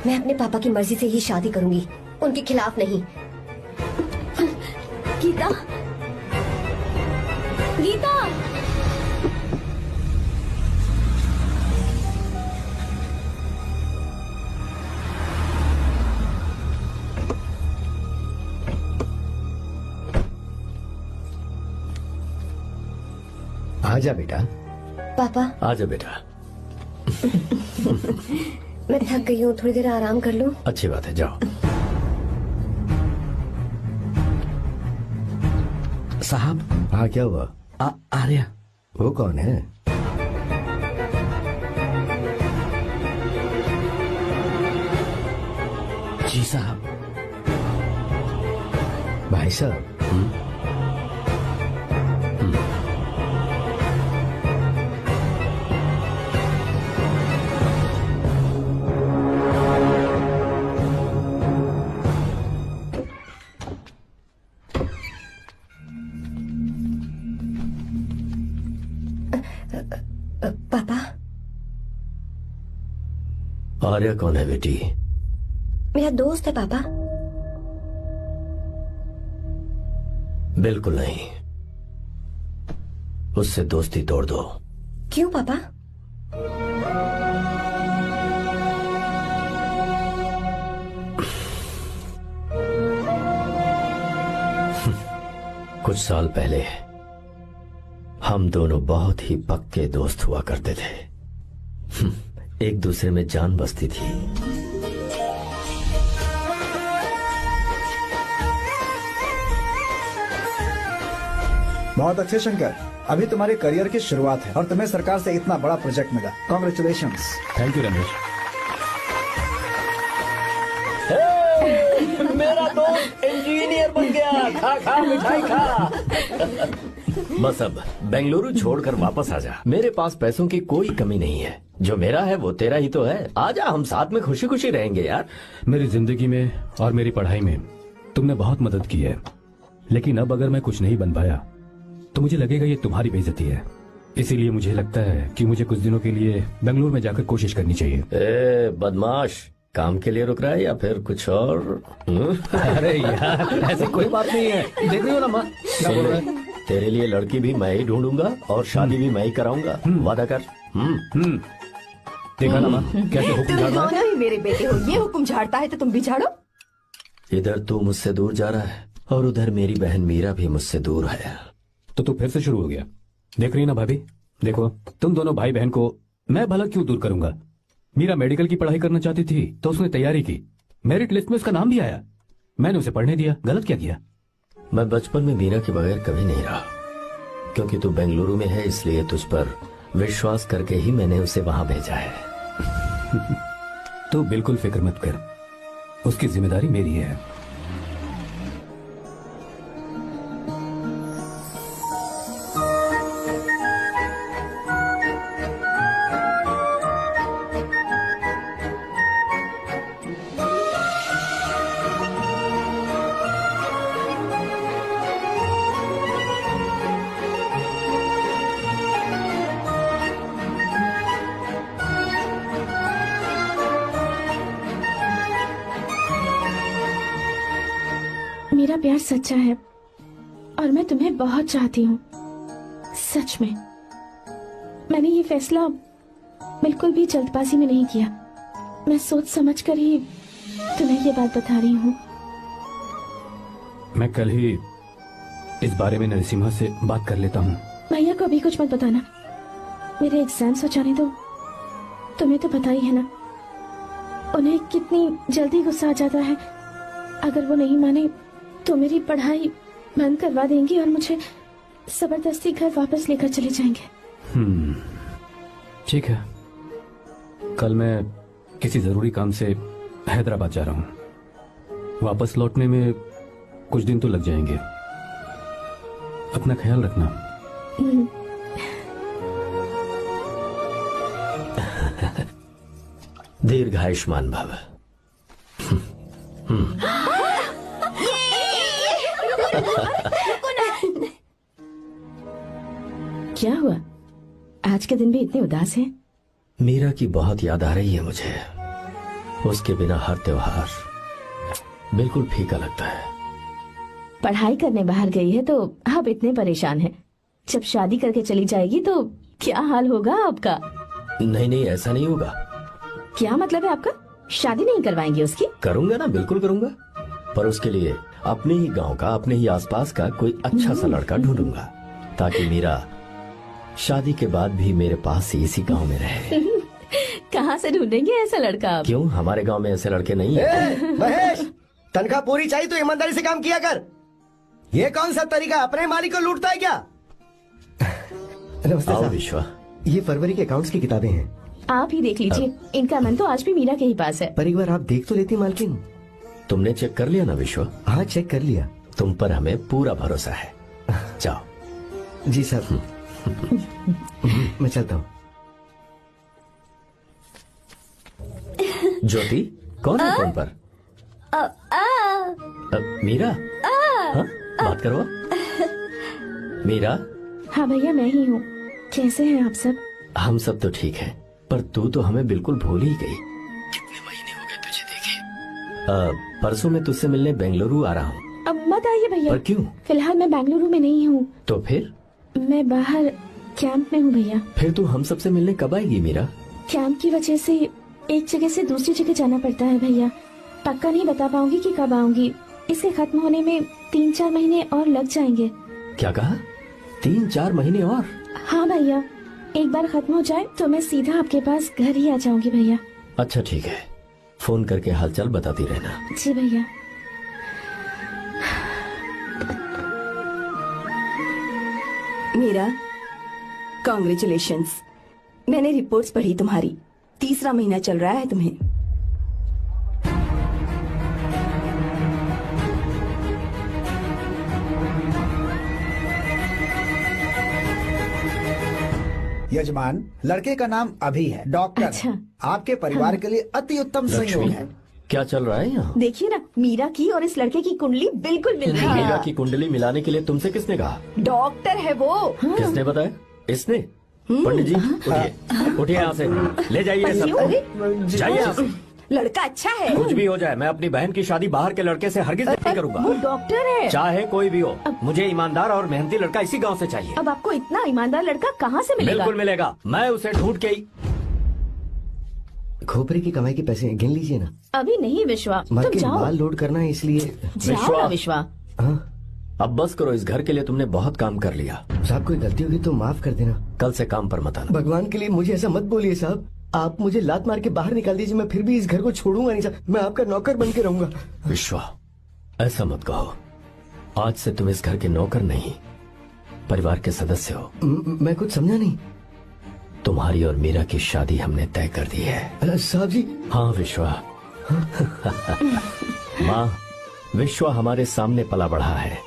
मैं अपने पापा की मर्जी से ही शादी करूंगी, उनके खिलाफ नहीं। गीता, गीता। आजा बेटा। पापा। आजा बेटा। मैं थक गई हूँ, थोड़ी देर आराम कर लूँ। अच्छी बात है, जाओ। साहब। हाँ क्या हुआ? आर्या। वो कौन है? जी साहब। भाई साहब। पापा। आर्या कौन है बेटी? मेरा दोस्त है पापा। बिल्कुल नहीं, उससे दोस्ती तोड़ दो। क्यों पापा? कुछ साल पहले हम दोनों बहुत ही पक्के दोस्त हुआ करते थे। एक दूसरे में जान बसती थी। बहुत अच्छे शंकर, अभी तुम्हारे करियर की शुरुआत है और तुम्हें सरकार से इतना बड़ा प्रोजेक्ट मिला। कॉन्ग्रेचुलेशंस। Thank you Ramesh. मेरा दोस्त इंजीनियर बन गया। खा खा मिठाई खा। बस अब बेंगलुरु छोड़कर वापस आ जा। मेरे पास पैसों की कोई कमी नहीं है। जो मेरा है वो तेरा ही तो है। आजा, हम साथ में खुशी खुशी रहेंगे यार। मेरी जिंदगी में और मेरी पढ़ाई में तुमने बहुत मदद की है, लेकिन अब अगर मैं कुछ नहीं बन पाया तो मुझे लगेगा ये तुम्हारी बेइज्जती है। इसीलिए मुझे लगता है कि मुझे कुछ दिनों के लिए बेंगलुरु में जाकर कोशिश करनी चाहिए। बदमाश, काम के लिए रुक रहा है या फिर कुछ और? अरे यार, ऐसी कोई बात नहीं है। देख रही हो ना माँ, क्या बोल रहा है? तेरे लिए लड़की भी मैं ही ढूंढूंगा और शादी भी मैं ही कराऊंगा। वादा कर। देखा ना माँ, कैसे हुक्म तुम झाड़ता है। दोनों ही मेरे बेटे हो। ये हुक्म झाड़ता है तो तुम भी झाड़ो। इधर तू मुझसे दूर जा रहा है और उधर मेरी बहन मीरा भी मुझसे दूर है। तो तू फिर से शुरू हो गया। देख रही ना भाभी, देखो तुम दोनों भाई बहन को मैं भला क्यों दूर करूंगा। मीरा मेडिकल की पढ़ाई करना चाहती थी तो उसने तैयारी की, मेरिट लिस्ट में उसका नाम भी आया, मैंने उसे पढ़ने दिया। गलत क्या किया? मैं बचपन में मीरा के बगैर कभी नहीं रहा, क्योंकि तू बेंगलुरु में है इसलिए तुझ पर विश्वास करके ही मैंने उसे वहां भेजा है। तू बिल्कुल फिक्र मत कर, उसकी जिम्मेदारी मेरी है। मेरा प्यार सच्चा है और मैं तुम्हें बहुत चाहती हूँ, सच में। मैंने ये फैसला बिल्कुल भी जल्दबाजी में नहीं किया। मैं सोच समझ कर ही तुम्हें ये बात बता रही हूँ। मैं कल ही इस बारे में नरसिम्हा से बात कर लेता हूँ। भैया को अभी कुछ मत बताना, मेरे एग्जाम्स हो जाने दो। तुम्हें तो पता ही है ना उन्हें कितनी जल्दी गुस्सा आ जाता है। अगर वो नहीं माने तो मेरी पढ़ाई बंद करवा देंगे और मुझे जबरदस्ती घर वापस लेकर चले जाएंगे। ठीक है, कल मैं किसी जरूरी काम से हैदराबाद जा रहा हूँ। वापस लौटने में कुछ दिन तो लग जाएंगे। अपना ख्याल रखना। दीर्घायुष्मान भव। क्या हुआ, आज के दिन भी इतने उदास हैं? मीरा की बहुत याद आ रही है मुझे। उसके बिना हर त्योहार बिल्कुल फीका लगता है। पढ़ाई करने बाहर गई है तो आप इतने परेशान हैं। जब शादी करके चली जाएगी तो क्या हाल होगा आपका? नहीं, ऐसा नहीं होगा। क्या मतलब है आपका? शादी नहीं करवाएंगे उसकी? करूंगा ना, बिल्कुल करूंगा, पर उसके लिए अपने ही गांव का, अपने ही आसपास का कोई अच्छा सा लड़का ढूंढूंगा ताकि मीरा शादी के बाद भी मेरे पास ही इसी गांव में रहे। कहाँ से ढूंढेंगे ऐसा लड़का आप? क्यों, हमारे गांव में ऐसे लड़के नहीं है? महेश, तनख्वाह पूरी चाहिए तो ईमानदारी से काम किया कर। ये कौन सा तरीका, अपने मालिक को लूटता है क्या? नमस्ते आओ साहब। विश्वा। ये फरवरी के अकाउंट्स की किताबें हैं। आप ही देख लीजिए, इनका मन तो आज भी मीरा के ही पास है। पर एक बार आप देख तो लेती मालकिन। तुमने चेक कर लिया ना विश्वा? हाँ, चेक कर लिया। तुम पर हमें पूरा भरोसा है। जाओ। जी साहब। मैं चलता हूँ। ज्योति, कौन है फोन पर? मीरा? हाँ, बात करो। मीरा? हाँ भैया, मैं ही हूँ। कैसे हैं आप सब? हम सब तो ठीक है, पर तू तो हमें बिल्कुल भूल ही गई। कितने महीने हो गए तुझे देखे। परसों मैं तुझसे मिलने बेंगलुरु आ रहा हूँ। अब मत आइए भैया। पर क्यों? फिलहाल मैं बेंगलुरु में नहीं हूँ। तो फिर? मैं बाहर कैंप में हूँ भैया। फिर तू हम सबसे मिलने कब आएगी मीरा? कैंप की वजह से एक जगह से दूसरी जगह जाना पड़ता है भैया। पक्का नहीं बता पाऊंगी कि कब आऊंगी। इसके खत्म होने में 3-4 महीने और लग जाएंगे। क्या कहा? 3-4 महीने और? हाँ भैया, एक बार खत्म हो जाए तो मैं सीधा आपके पास घर ही आ जाऊंगी भैया। अच्छा ठीक है, फोन करके हालचाल बताती रहना। जी भैया। मीरा, कॉन्ग्रेचुलेशंस। मैंने रिपोर्ट्स पढ़ी तुम्हारी। 3रा महीना चल रहा है तुम्हें। यजमान, लड़के का नाम अभी है, डॉक्टर। अच्छा। आपके परिवार के लिए अति उत्तम संयोग है। क्या चल रहा है यहाँ? देखिए ना, मीरा की और इस लड़के की कुंडली बिल्कुल मिल रही है। मीरा की कुंडली मिलाने के लिए तुमसे किसने कहा? डॉक्टर है वो। किसने बताया? इसने? पंडित जी, उठिए, उठिए यहाँ से, ले जाइए सब। जाइए यहाँ से। लड़का अच्छा है। कुछ भी हो जाए, मैं अपनी बहन की शादी बाहर के लड़के से हरगिज नहीं करूंगा। वो डॉक्टर है। चाहे कोई भी हो, मुझे ईमानदार और मेहनती लड़का इसी गांव से चाहिए। अब आपको इतना ईमानदार लड़का कहाँ से मिलेगा? बिल्कुल मिलेगा, मैं उसे ढूंढ के ही। खोपरे की कमाई के पैसे गिन लीजिए ना। अभी नहीं विश्वा, तुम मालकिन, जाओ। माल लोड करना है इसलिए। जाओ ना विश्वा। हाँ, अब बस करो, इस घर के लिए तुमने बहुत काम कर लिया। साहब कोई गलती होगी तो माफ कर देना। कल से काम पर मत आना। भगवान के लिए मुझे ऐसा मत बोलिए साहब। आप मुझे लात मार के बाहर निकाल दीजिए, मैं फिर भी इस घर को छोड़ूंगा नहीं साहब। मैं आपका नौकर बन के रहूंगा। विश्वा, ऐसा मत कहो। आज से तुम इस घर के नौकर नहीं, परिवार के सदस्य हो। मैं कुछ समझा नहीं। तुम्हारी और मीरा की शादी हमने तय कर दी है। साहब जी। हाँ विश्वा। माँ, विश्वा हमारे सामने पला बढ़ा है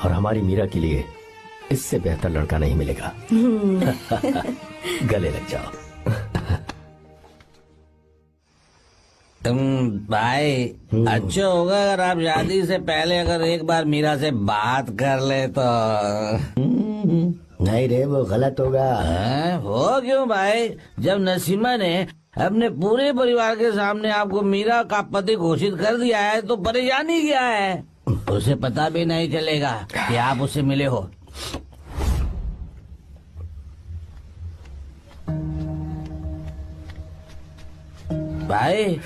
और हमारी मीरा के लिए इससे बेहतर लड़का नहीं मिलेगा। गले लग जाओ। तुम भाई, अच्छा होगा अगर आप शादी से पहले अगर एक बार मीरा से बात कर ले तो। नहीं रे, वो गलत होगा। हो क्यों भाई? जब नसीमा ने अपने पूरे परिवार के सामने आपको मीरा का पति घोषित कर दिया है तो परेशानी क्या है? उसे पता भी नहीं चलेगा कि आप उससे मिले हो। भाई,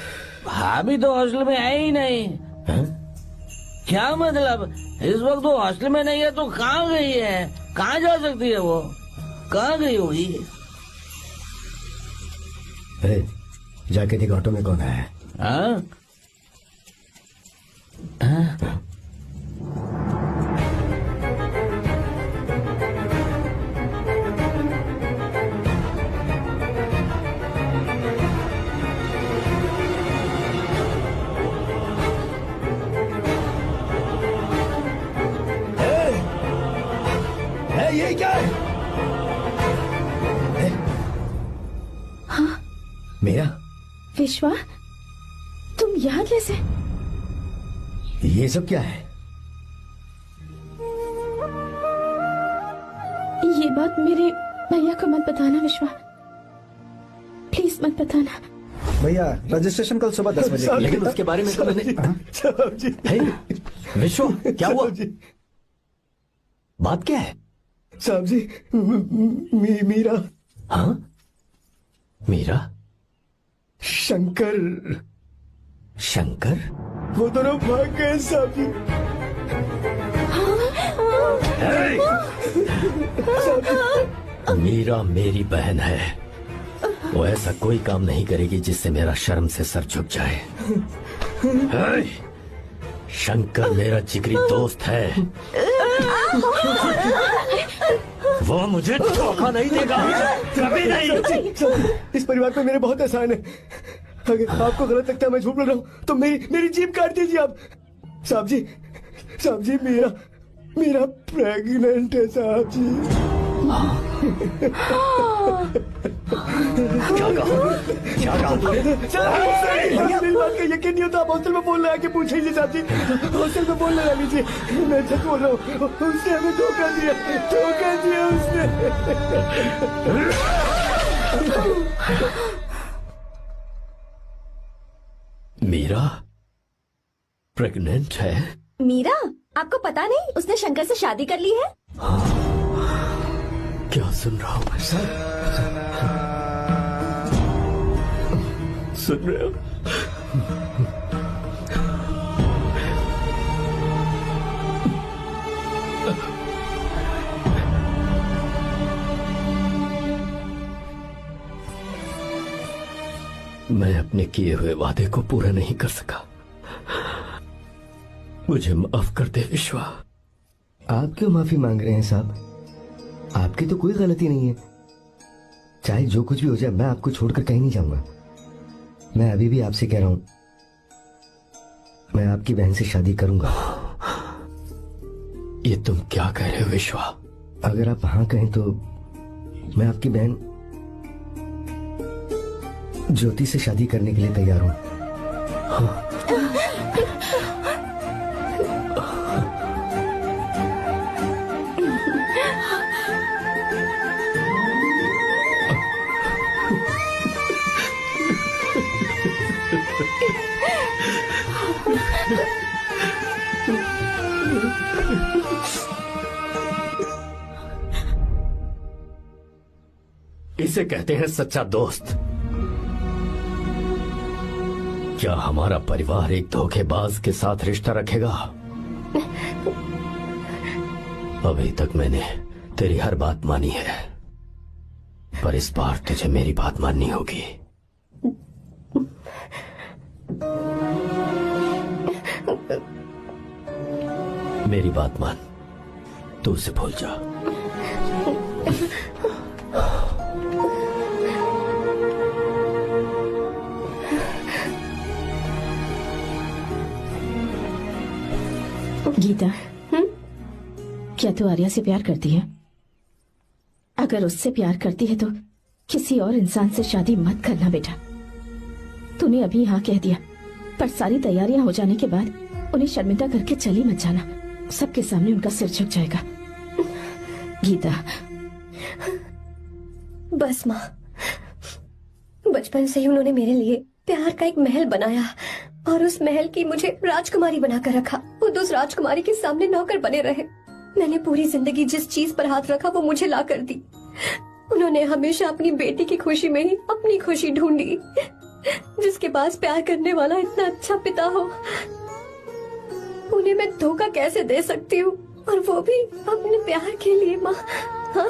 भाभी तो हॉस्टल में है ही नहीं। क्या मतलब? इस वक्त वो हॉस्टल में नहीं है तो कहाँ गई है? कहाँ जा सकती है वो? कहाँ गई होगी? जाके देख ऑटो में कौन है? हाँ? ये क्या है? हाँ? मेरा विश्वा, तुम यहाँ कैसे? ये सब क्या है? ये बात मेरे भैया को मत बताना विश्वा, प्लीज मत बताना। भैया रजिस्ट्रेशन कल सुबह 10 बजे। लेकिन उसके बारे में तो मैंने विश्व, क्या हुआ? बात क्या है? साहब जी, मीरा। हाँ? मीरा? शंकर। शंकर? वो दोनों भाग गए साहब जी। मीरा मेरी बहन है, वो ऐसा कोई काम नहीं करेगी जिससे मेरा शर्म से सर झुक जाए। शंकर मेरा जिगरी दोस्त है, वो मुझे धोखा नहीं देगा, कभी नहीं। इस परिवार पे मेरे बहुत एहसान है। अगर आपको गलत लगता है मैं झूठ बोल रहा हूँ तो मेरी जीभ काट दीजिए आप। साहब जी, मेरा प्रेग्नेंट है साहब जी। क्या कहा? मेरी बात का यकीन नहीं होता, आप हॉस्टल में फोन लगा के पूछ लीजिए साहब जी। हॉस्टल में फोन लगा लीजिए, मैं सच बोल रहा हूँ। उसने हमें धोखा दिया उसने। मीरा प्रेग्नेंट है? मीरा, आपको पता नहीं उसने शंकर से शादी कर ली है? क्या सुन रहा हूँ मैं? सुन रहे हो? मैं अपने किए हुए वादे को पूरा नहीं कर सका, मुझे माफ कर दे विश्वा। आप क्यों माफी मांग रहे हैं साहब? आपकी तो कोई गलती नहीं है। चाहे जो कुछ भी हो जाए, मैं आपको छोड़कर कहीं नहीं जाऊंगा। मैं अभी भी आपसे कह रहा हूं, मैं आपकी बहन से शादी करूंगा। ये तुम क्या कह रहे हो विश्वा? अगर आप हाँ कहें तो मैं आपकी बहन ज्योति से शादी करने के लिए तैयार हूं। हाँ। इसे कहते हैं सच्चा दोस्त। क्या हमारा परिवार एक धोखेबाज के साथ रिश्ता रखेगा? अभी तक मैंने तेरी हर बात मानी है, पर इस बार तुझे मेरी बात माननी होगी। मेरी बात मान, तू उसे भूल जा। गीता, क्या तू आर्या से प्यार करती है? अगर उससे प्यार करती है तो किसी और इंसान से शादी मत करना बेटा। तूने अभी हाँ कह दिया, पर सारी तैयारियां हो जाने के बाद उन्हें शर्मिंदा करके चली मत जाना, सबके सामने उनका सिर झुक जाएगा। गीता। बस माँ, बचपन से ही उन्होंने मेरे लिए प्यार का एक महल बनाया और उस महल की मुझे राजकुमारी बनाकर रखा। वो उस राजकुमारी के सामने नौकर बने रहे। मैंने पूरी जिंदगी जिस चीज पर हाथ रखा वो मुझे ला कर दी। उन्होंने हमेशा अपनी बेटी की खुशी में ही अपनी खुशी ढूंढी। जिसके पास प्यार करने वाला इतना अच्छा पिता हो, उन्हें मैं धोखा कैसे दे सकती हूँ, और वो भी अपने प्यार के लिए माँ। हाँ,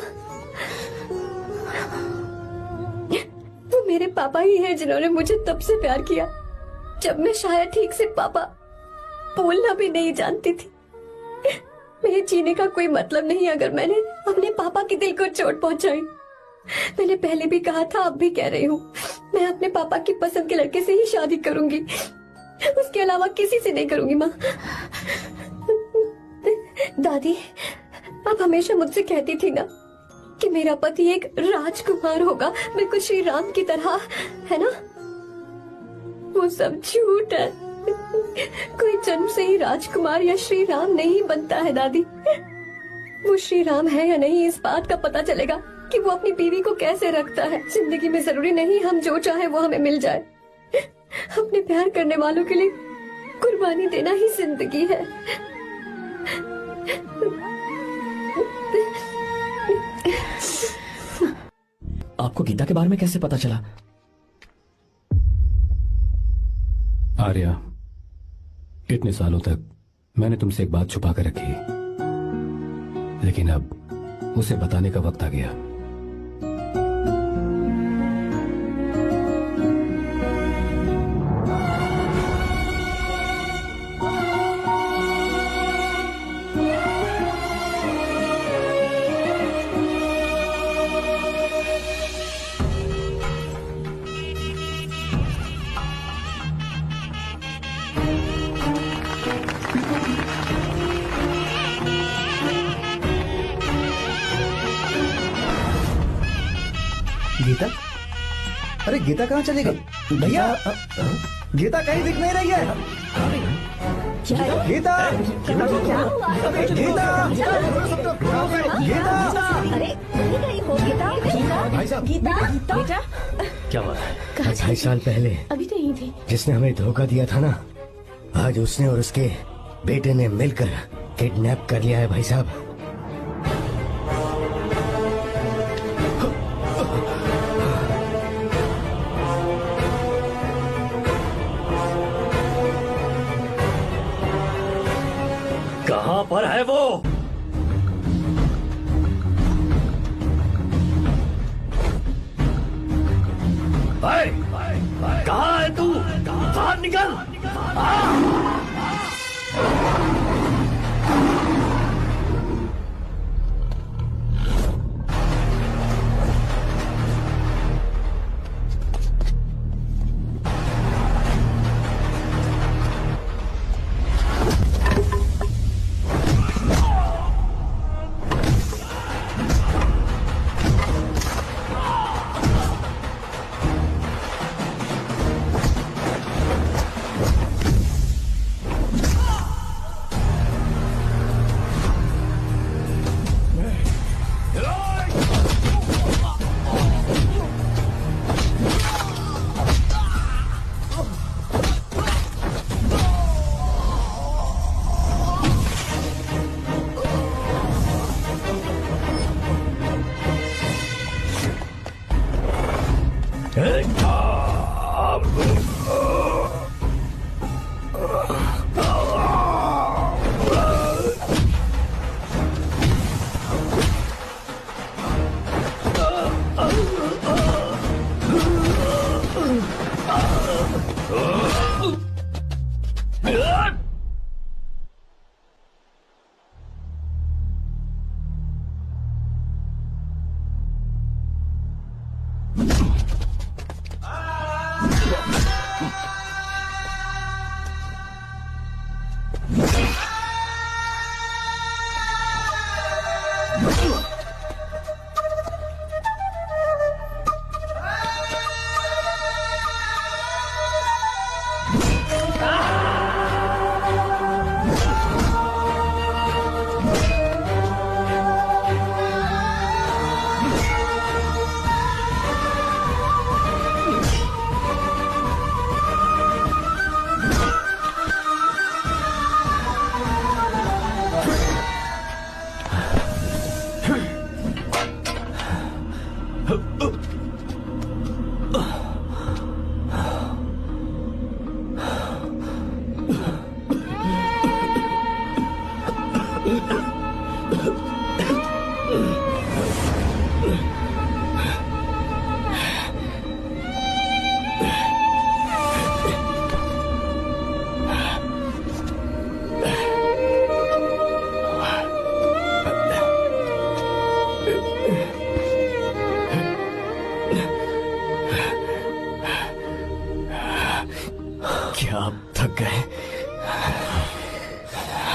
वो मेरे पापा ही हैं जिन्होंने मुझे तब से प्यार किया जब मैं शायद ठीक से पापा बोलना भी नहीं जानती थी। मेरे जीने का कोई मतलब नहीं अगर मैंने अपने पापा के दिल को चोट पहुंचाई। मैंने पहले भी कहा था, अब भी कह रही हूँ, मैं अपने पापा की पसंद के लड़के से ही शादी करूंगी, उसके अलावा किसी से नहीं करूंगी माँ। दादी, आप हमेशा मुझसे कहती थी ना कि मेरा पति एक राजकुमार होगा, बिल्कुल श्री राम की तरह, है ना? वो सब झूठ है। कोई जन्म से ही राजकुमार या श्री राम नहीं बनता है दादी। वो श्री राम है या नहीं, इस बात का पता चलेगा कि वो अपनी बीवी को कैसे रखता है। जिंदगी में जरूरी नहीं हम जो चाहे वो हमें मिल जाए। अपने प्यार करने वालों के लिए कुर्बानी देना ही जिंदगी है। आपको गीता के बारे में कैसे पता चला? आर्या, इतने सालों तक मैंने तुमसे एक बात छुपा कर रखी, लेकिन अब उसे बताने का वक्त आ गया। गीता? अरे गीता कहाँ चली गई? भैया, गीता कहीं दिख नहीं रही है। गीता, गीता, गीता, अरे कहीं गई हो गीता? भाई साहब, गीता, बेटा, क्या बात है? 2.5 साल पहले अभी तो यहीं थी। जिसने हमें धोखा दिया था ना, आज उसने और उसके बेटे ने मिलकर किडनैप कर लिया है भाई साहब। कहाँ पर है वो? कहाँ है तू? बाहर निकल!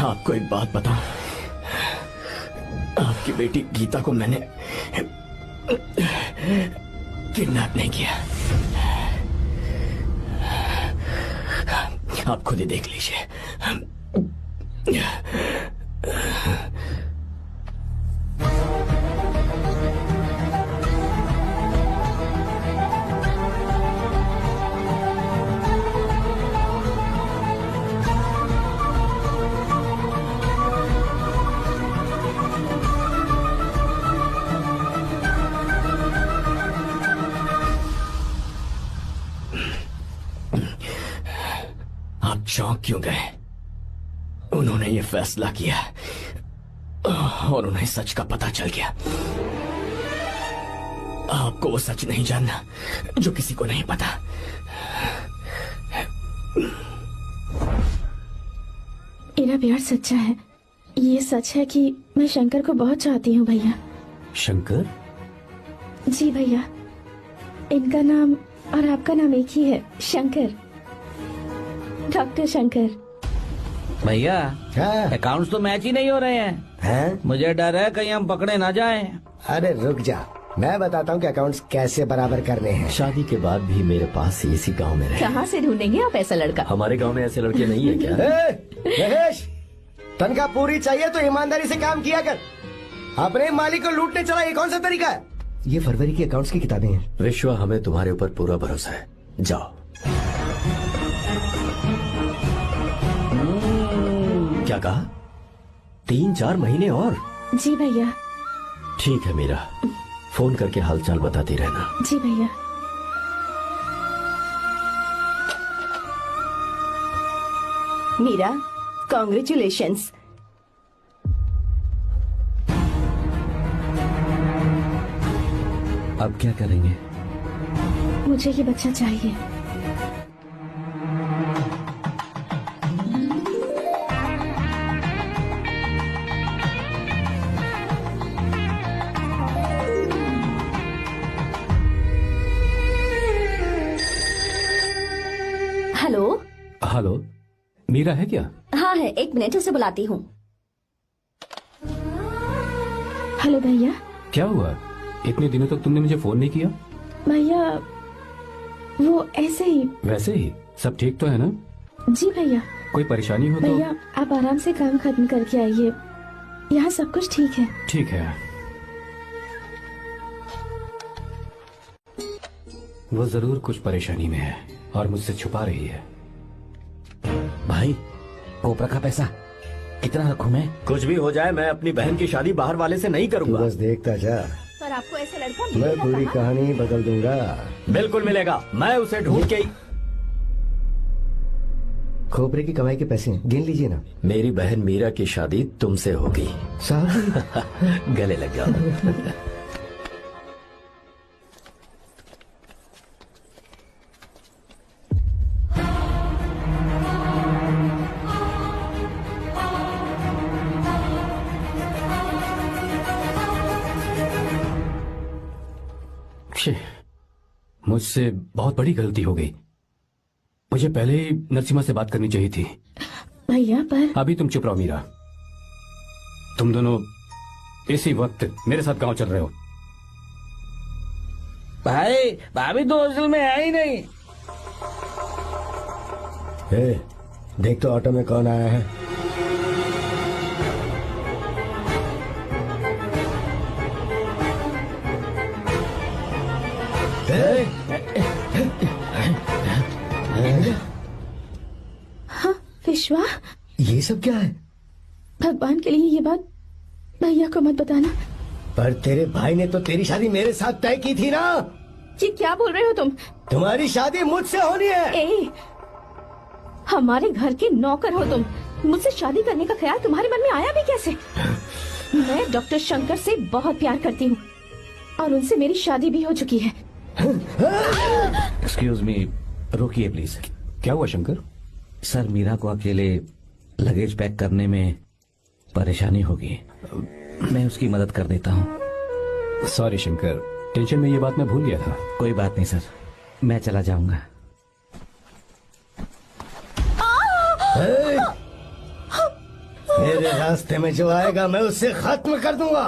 आपको एक बात बताऊं, आपकी बेटी गीता को मैंने किडनैप नहीं किया। आप खुद ही देख लीजिए। आप चौंक क्यों गए? उन्होंने ये फैसला किया और उन्हें सच का पता चल गया। आपको वो सच नहीं जानना जो किसी को नहीं पता। मेरा प्यार सच्चा है। ये सच है कि मैं शंकर को बहुत चाहती हूँ भैया। शंकर? जी भैया, इनका नाम और आपका नाम एक ही है, शंकर, डॉक्टर शंकर। भैया अकाउंट्स तो मैच ही नहीं हो रहे हैं। मुझे डर है कहीं हम पकड़े ना जाएं। अरे रुक जा, मैं बताता हूँ कि अकाउंट्स कैसे बराबर करने हैं। शादी के बाद भी मेरे पास इसी गांव में रहे। कहाँ से ढूंढेंगे आप ऐसा लड़का? हमारे गांव में ऐसे लड़के नहीं है क्या? महेश, तनख्वाह पूरी चाहिए तो ईमानदारी से काम किया कर। अपने मालिक को लूटने चला, ये कौन सा तरीका है? ये फरवरी की अकाउंट्स की किताबें हैं। विश्वा, हमें तुम्हारे ऊपर पूरा भरोसा है। जाओ। क्या कहा? 3-4 महीने और? जी भैया। ठीक है मीरा, फोन करके हालचाल बताती रहना। जी भैया। मीरा, कॉन्ग्रेचुलेशंस। अब क्या करेंगे? मुझे ये बच्चा चाहिए। हेलो। हेलो, मीरा है क्या? हाँ है, 1 मिनट, उसे बुलाती हूँ। हेलो भैया। क्या हुआ? इतने दिनों तक तुमने मुझे फोन नहीं किया? भैया वो ऐसे ही। वैसे ही? सब ठीक तो है ना? जी भैया। कोई परेशानी हो तो? भैया आप आराम से काम खत्म करके आइए, यहाँ सब कुछ ठीक है। ठीक है। वो जरूर कुछ परेशानी में है और मुझसे छुपा रही है। भाई, ओपरा का पैसा कितना रखूं मैं? कुछ भी हो जाए, मैं अपनी बहन की शादी बाहर वाले से नहीं करूंगा। बस देखता जा, पर आपको ऐसा लड़का मैं मिलेगा पूरी कहाँ? कहानी बदल दूंगा। बिल्कुल मिलेगा, मैं उसे ढूंढ के ही। खोपरे की कमाई के पैसे गिन लीजिए ना। मेरी बहन मीरा की शादी तुमसे होगी। साहब गले लग जाओ। मुझसे बहुत बड़ी गलती हो गई। मुझे पहले ही नरसिम्हा से बात करनी चाहिए थी। भैया पर अभी तुम चुप रहो मीरा। तुम दोनों इसी वक्त मेरे साथ गांव चल रहे हो। भाई, भाभी तो हॉस्टल में है ही नहीं। देख तो ऑटो में कौन आया है। हाँ विश्वा, ये सब क्या है? भगवान के लिए ये बात भैया को मत बताना। पर तेरे भाई ने तो तेरी शादी मेरे साथ तय की थी ना। ये क्या बोल रहे हो तुम? तुम्हारी शादी मुझसे होनी है। ए, हमारे घर के नौकर हो तुम, मुझसे शादी करने का ख्याल तुम्हारे मन में आया भी कैसे? मैं डॉक्टर शंकर से बहुत प्यार करती हूँ और उनसे मेरी शादी भी हो चुकी है। एक्सक्यूज मी, रोकिए प्लीज। क्या हुआ शंकर? सर, मीरा को अकेले लगेज पैक करने में परेशानी होगी, मैं उसकी मदद कर देता हूँ। सॉरी शंकर, टेंशन में ये बात मैं भूल गया था। कोई बात नहीं सर, मैं चला जाऊंगा। मेरे रास्ते में जो आएगा मैं उसे खत्म कर दूंगा।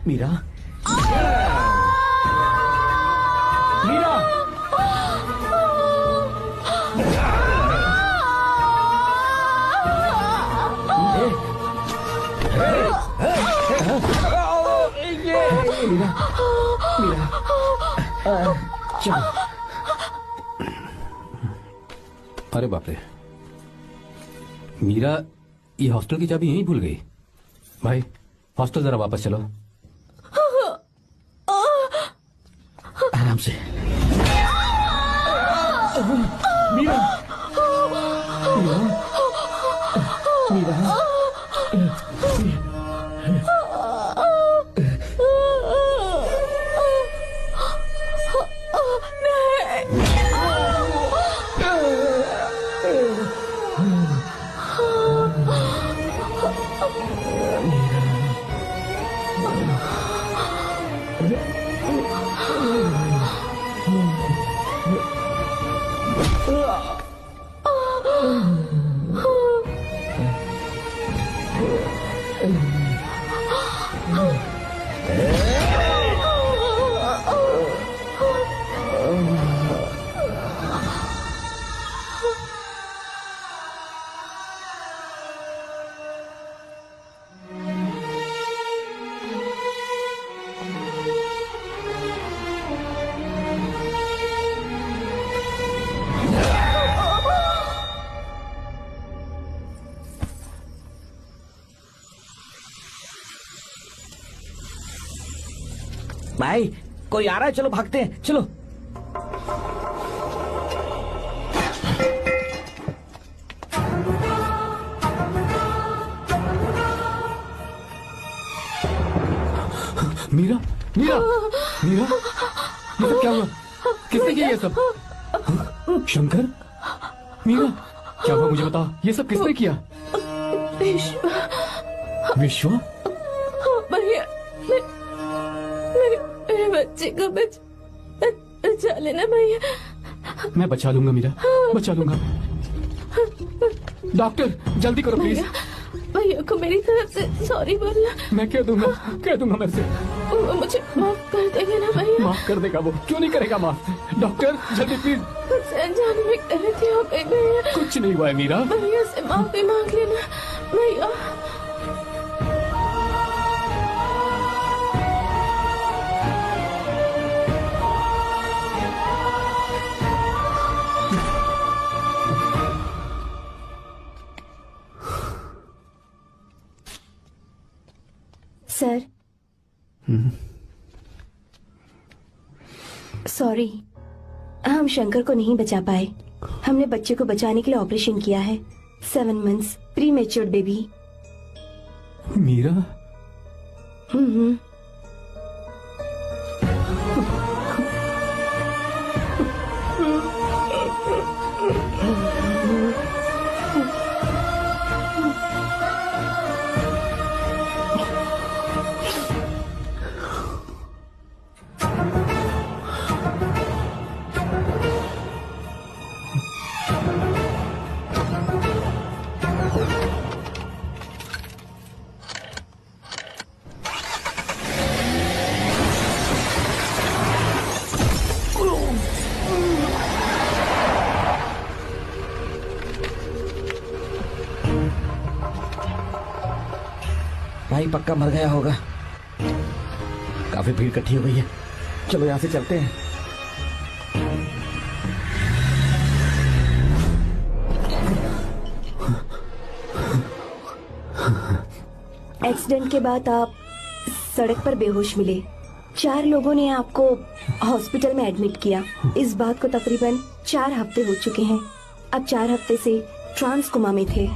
मीरा, मीरा, चलो। अरे बाप रे, मीरा ये हॉस्टल की चाबी यहीं भूल गई। भाई हॉस्टल जरा वापस चलो। आराम से। मीरा, मीरा, मीरा। भाई कोई आ रहा है, चलो भागते हैं, चलो। मीरा, मीरा, मीरा, ये सब क्या हुआ? किसने किया ये सब? शंकर, मीरा, क्या हुआ मुझे बताओ, ये सब किसने किया? विश्व, भैया, मेरे बच्चे को बचा लेना भैया। मैं बचा लूंगा मीरा, बचा लूंगा। डॉक्टर जल्दी करो प्लीज। भैया को मेरी तरफ से सॉरी बोलना। मैं कह दूंगा मेरे से। मुझे माफ कर देगा ना भैया? माफ कर देगा वो, क्यों नहीं करेगा माफ? डॉक्टर जल्दी प्लीज। मुझसे अनजाने में गलती हो गई भैया। कुछ नहीं हुआ है मीरा। भैया से माफी मांग लेना भैया। सर, सॉरी, हम शंकर को नहीं बचा पाए। हमने बच्चे को बचाने के लिए ऑपरेशन किया है। 7 months प्रीमेच्योर बेबी। मीरा, भाई पक्का मर गया होगा। काफी भीड़ इकट्ठी हो गई है, चलो यहाँ से चलते हैं। एक्सीडेंट के बाद आप सड़क पर बेहोश मिले। 4 लोगों ने आपको हॉस्पिटल में एडमिट किया। इस बात को तकरीबन 4 हफ्ते हो चुके हैं। अब 4 हफ्ते से ट्रांस कोमा में थे।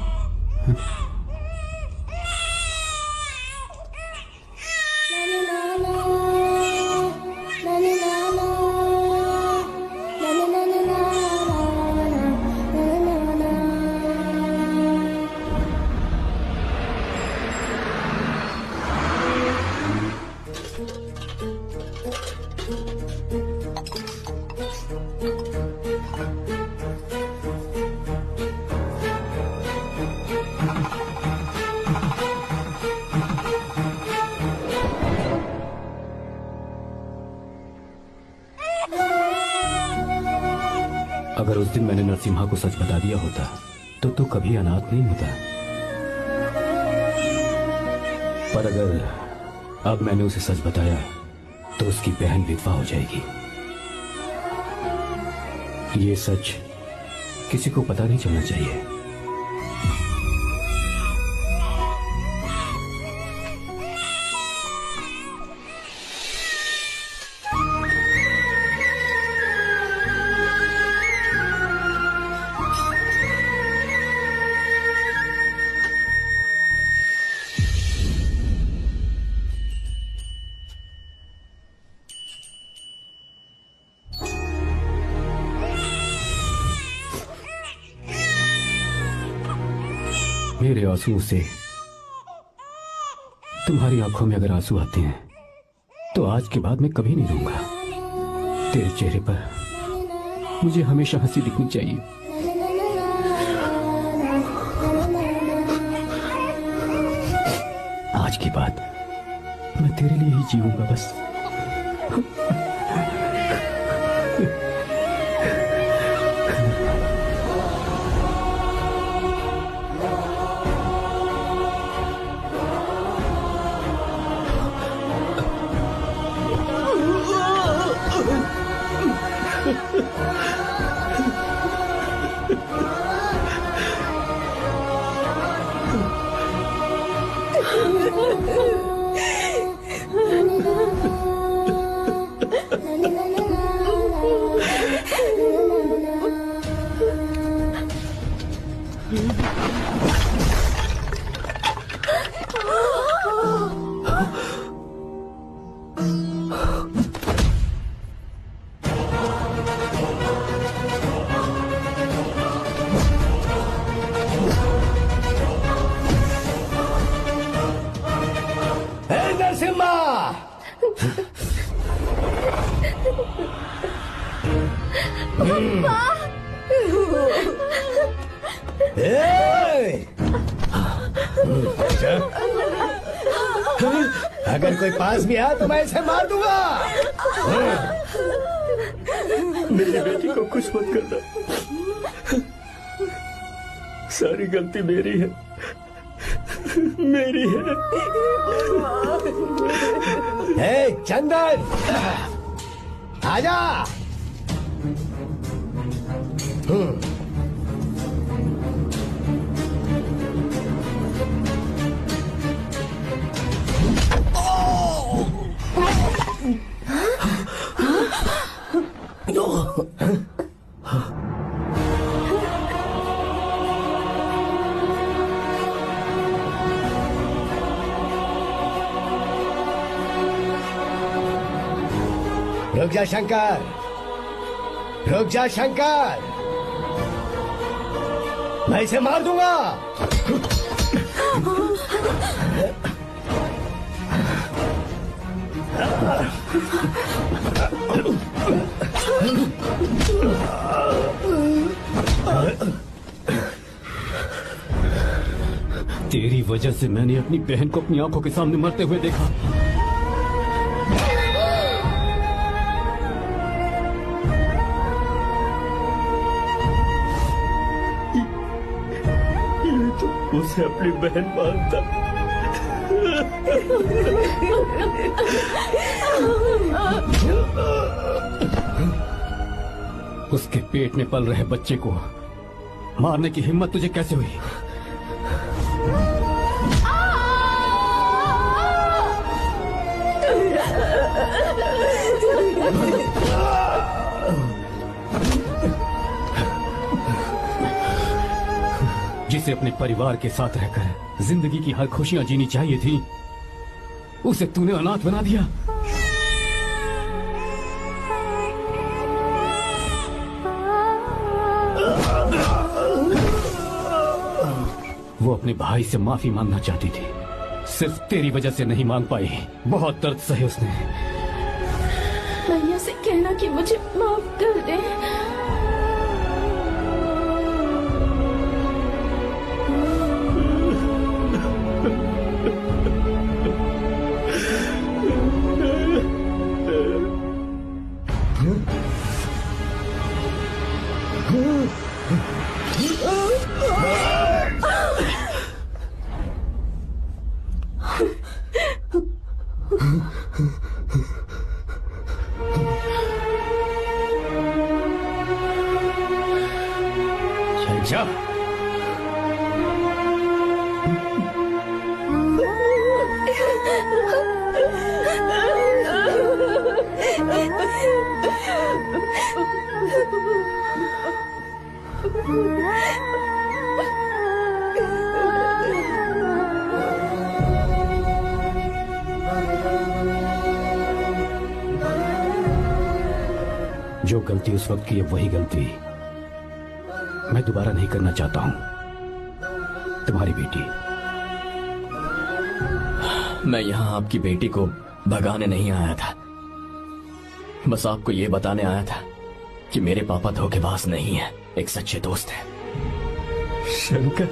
अगर उस दिन मैंने नरसिम्हा को सच बता दिया होता तो तू कभी अनाथ नहीं होता। पर अगर अब मैंने उसे सच बताया तो उसकी बहन विधवा हो जाएगी। ये सच किसी को पता नहीं चलना चाहिए। मेरे आंसुओं से तुम्हारी आंखों में अगर आंसू आते हैं तो आज के बाद मैं कभी नहीं रोऊंगा। तेरे चेहरे पर मुझे हमेशा हंसी दिखनी चाहिए। आज के बाद मैं तेरे लिए ही जीऊंगा बस। अगर कोई पास भी आया तो मैं इसे मार दूंगा। मेरी बेटी को कुछ मत करना, सारी गलती मेरी है, मेरी है। हे चंदन, आजा। रुक जा शंकर, रुक जा शंकर, मैं इसे मार दूंगा। तेरी वजह से मैंने अपनी बहन को अपनी आंखों के सामने मरते हुए देखा। उसे अपनी बहन मानता। उसके पेट में पल रहे बच्चे को मारने की हिम्मत तुझे कैसे हुई? जिसे अपने परिवार के साथ रहकर जिंदगी की हर खुशियां जीनी चाहिए थी, उसे तूने अनाथ बना दिया। वो अपने भाई से माफी मांगना चाहती थी, सिर्फ तेरी वजह से नहीं मांग पाई। बहुत दर्द सहे उसने। भैया से कहना कि मुझे माफ कर दे। गलती उस वक्त की है वही गलती मैं दोबारा नहीं करना चाहता हूं। तुम्हारी बेटी। मैं यहाँ आपकी बेटी को भगाने नहीं आया था, बस आपको ये बताने आया था कि मेरे पापा धोखेबाज नहीं है, एक सच्चे दोस्त है। शंकर,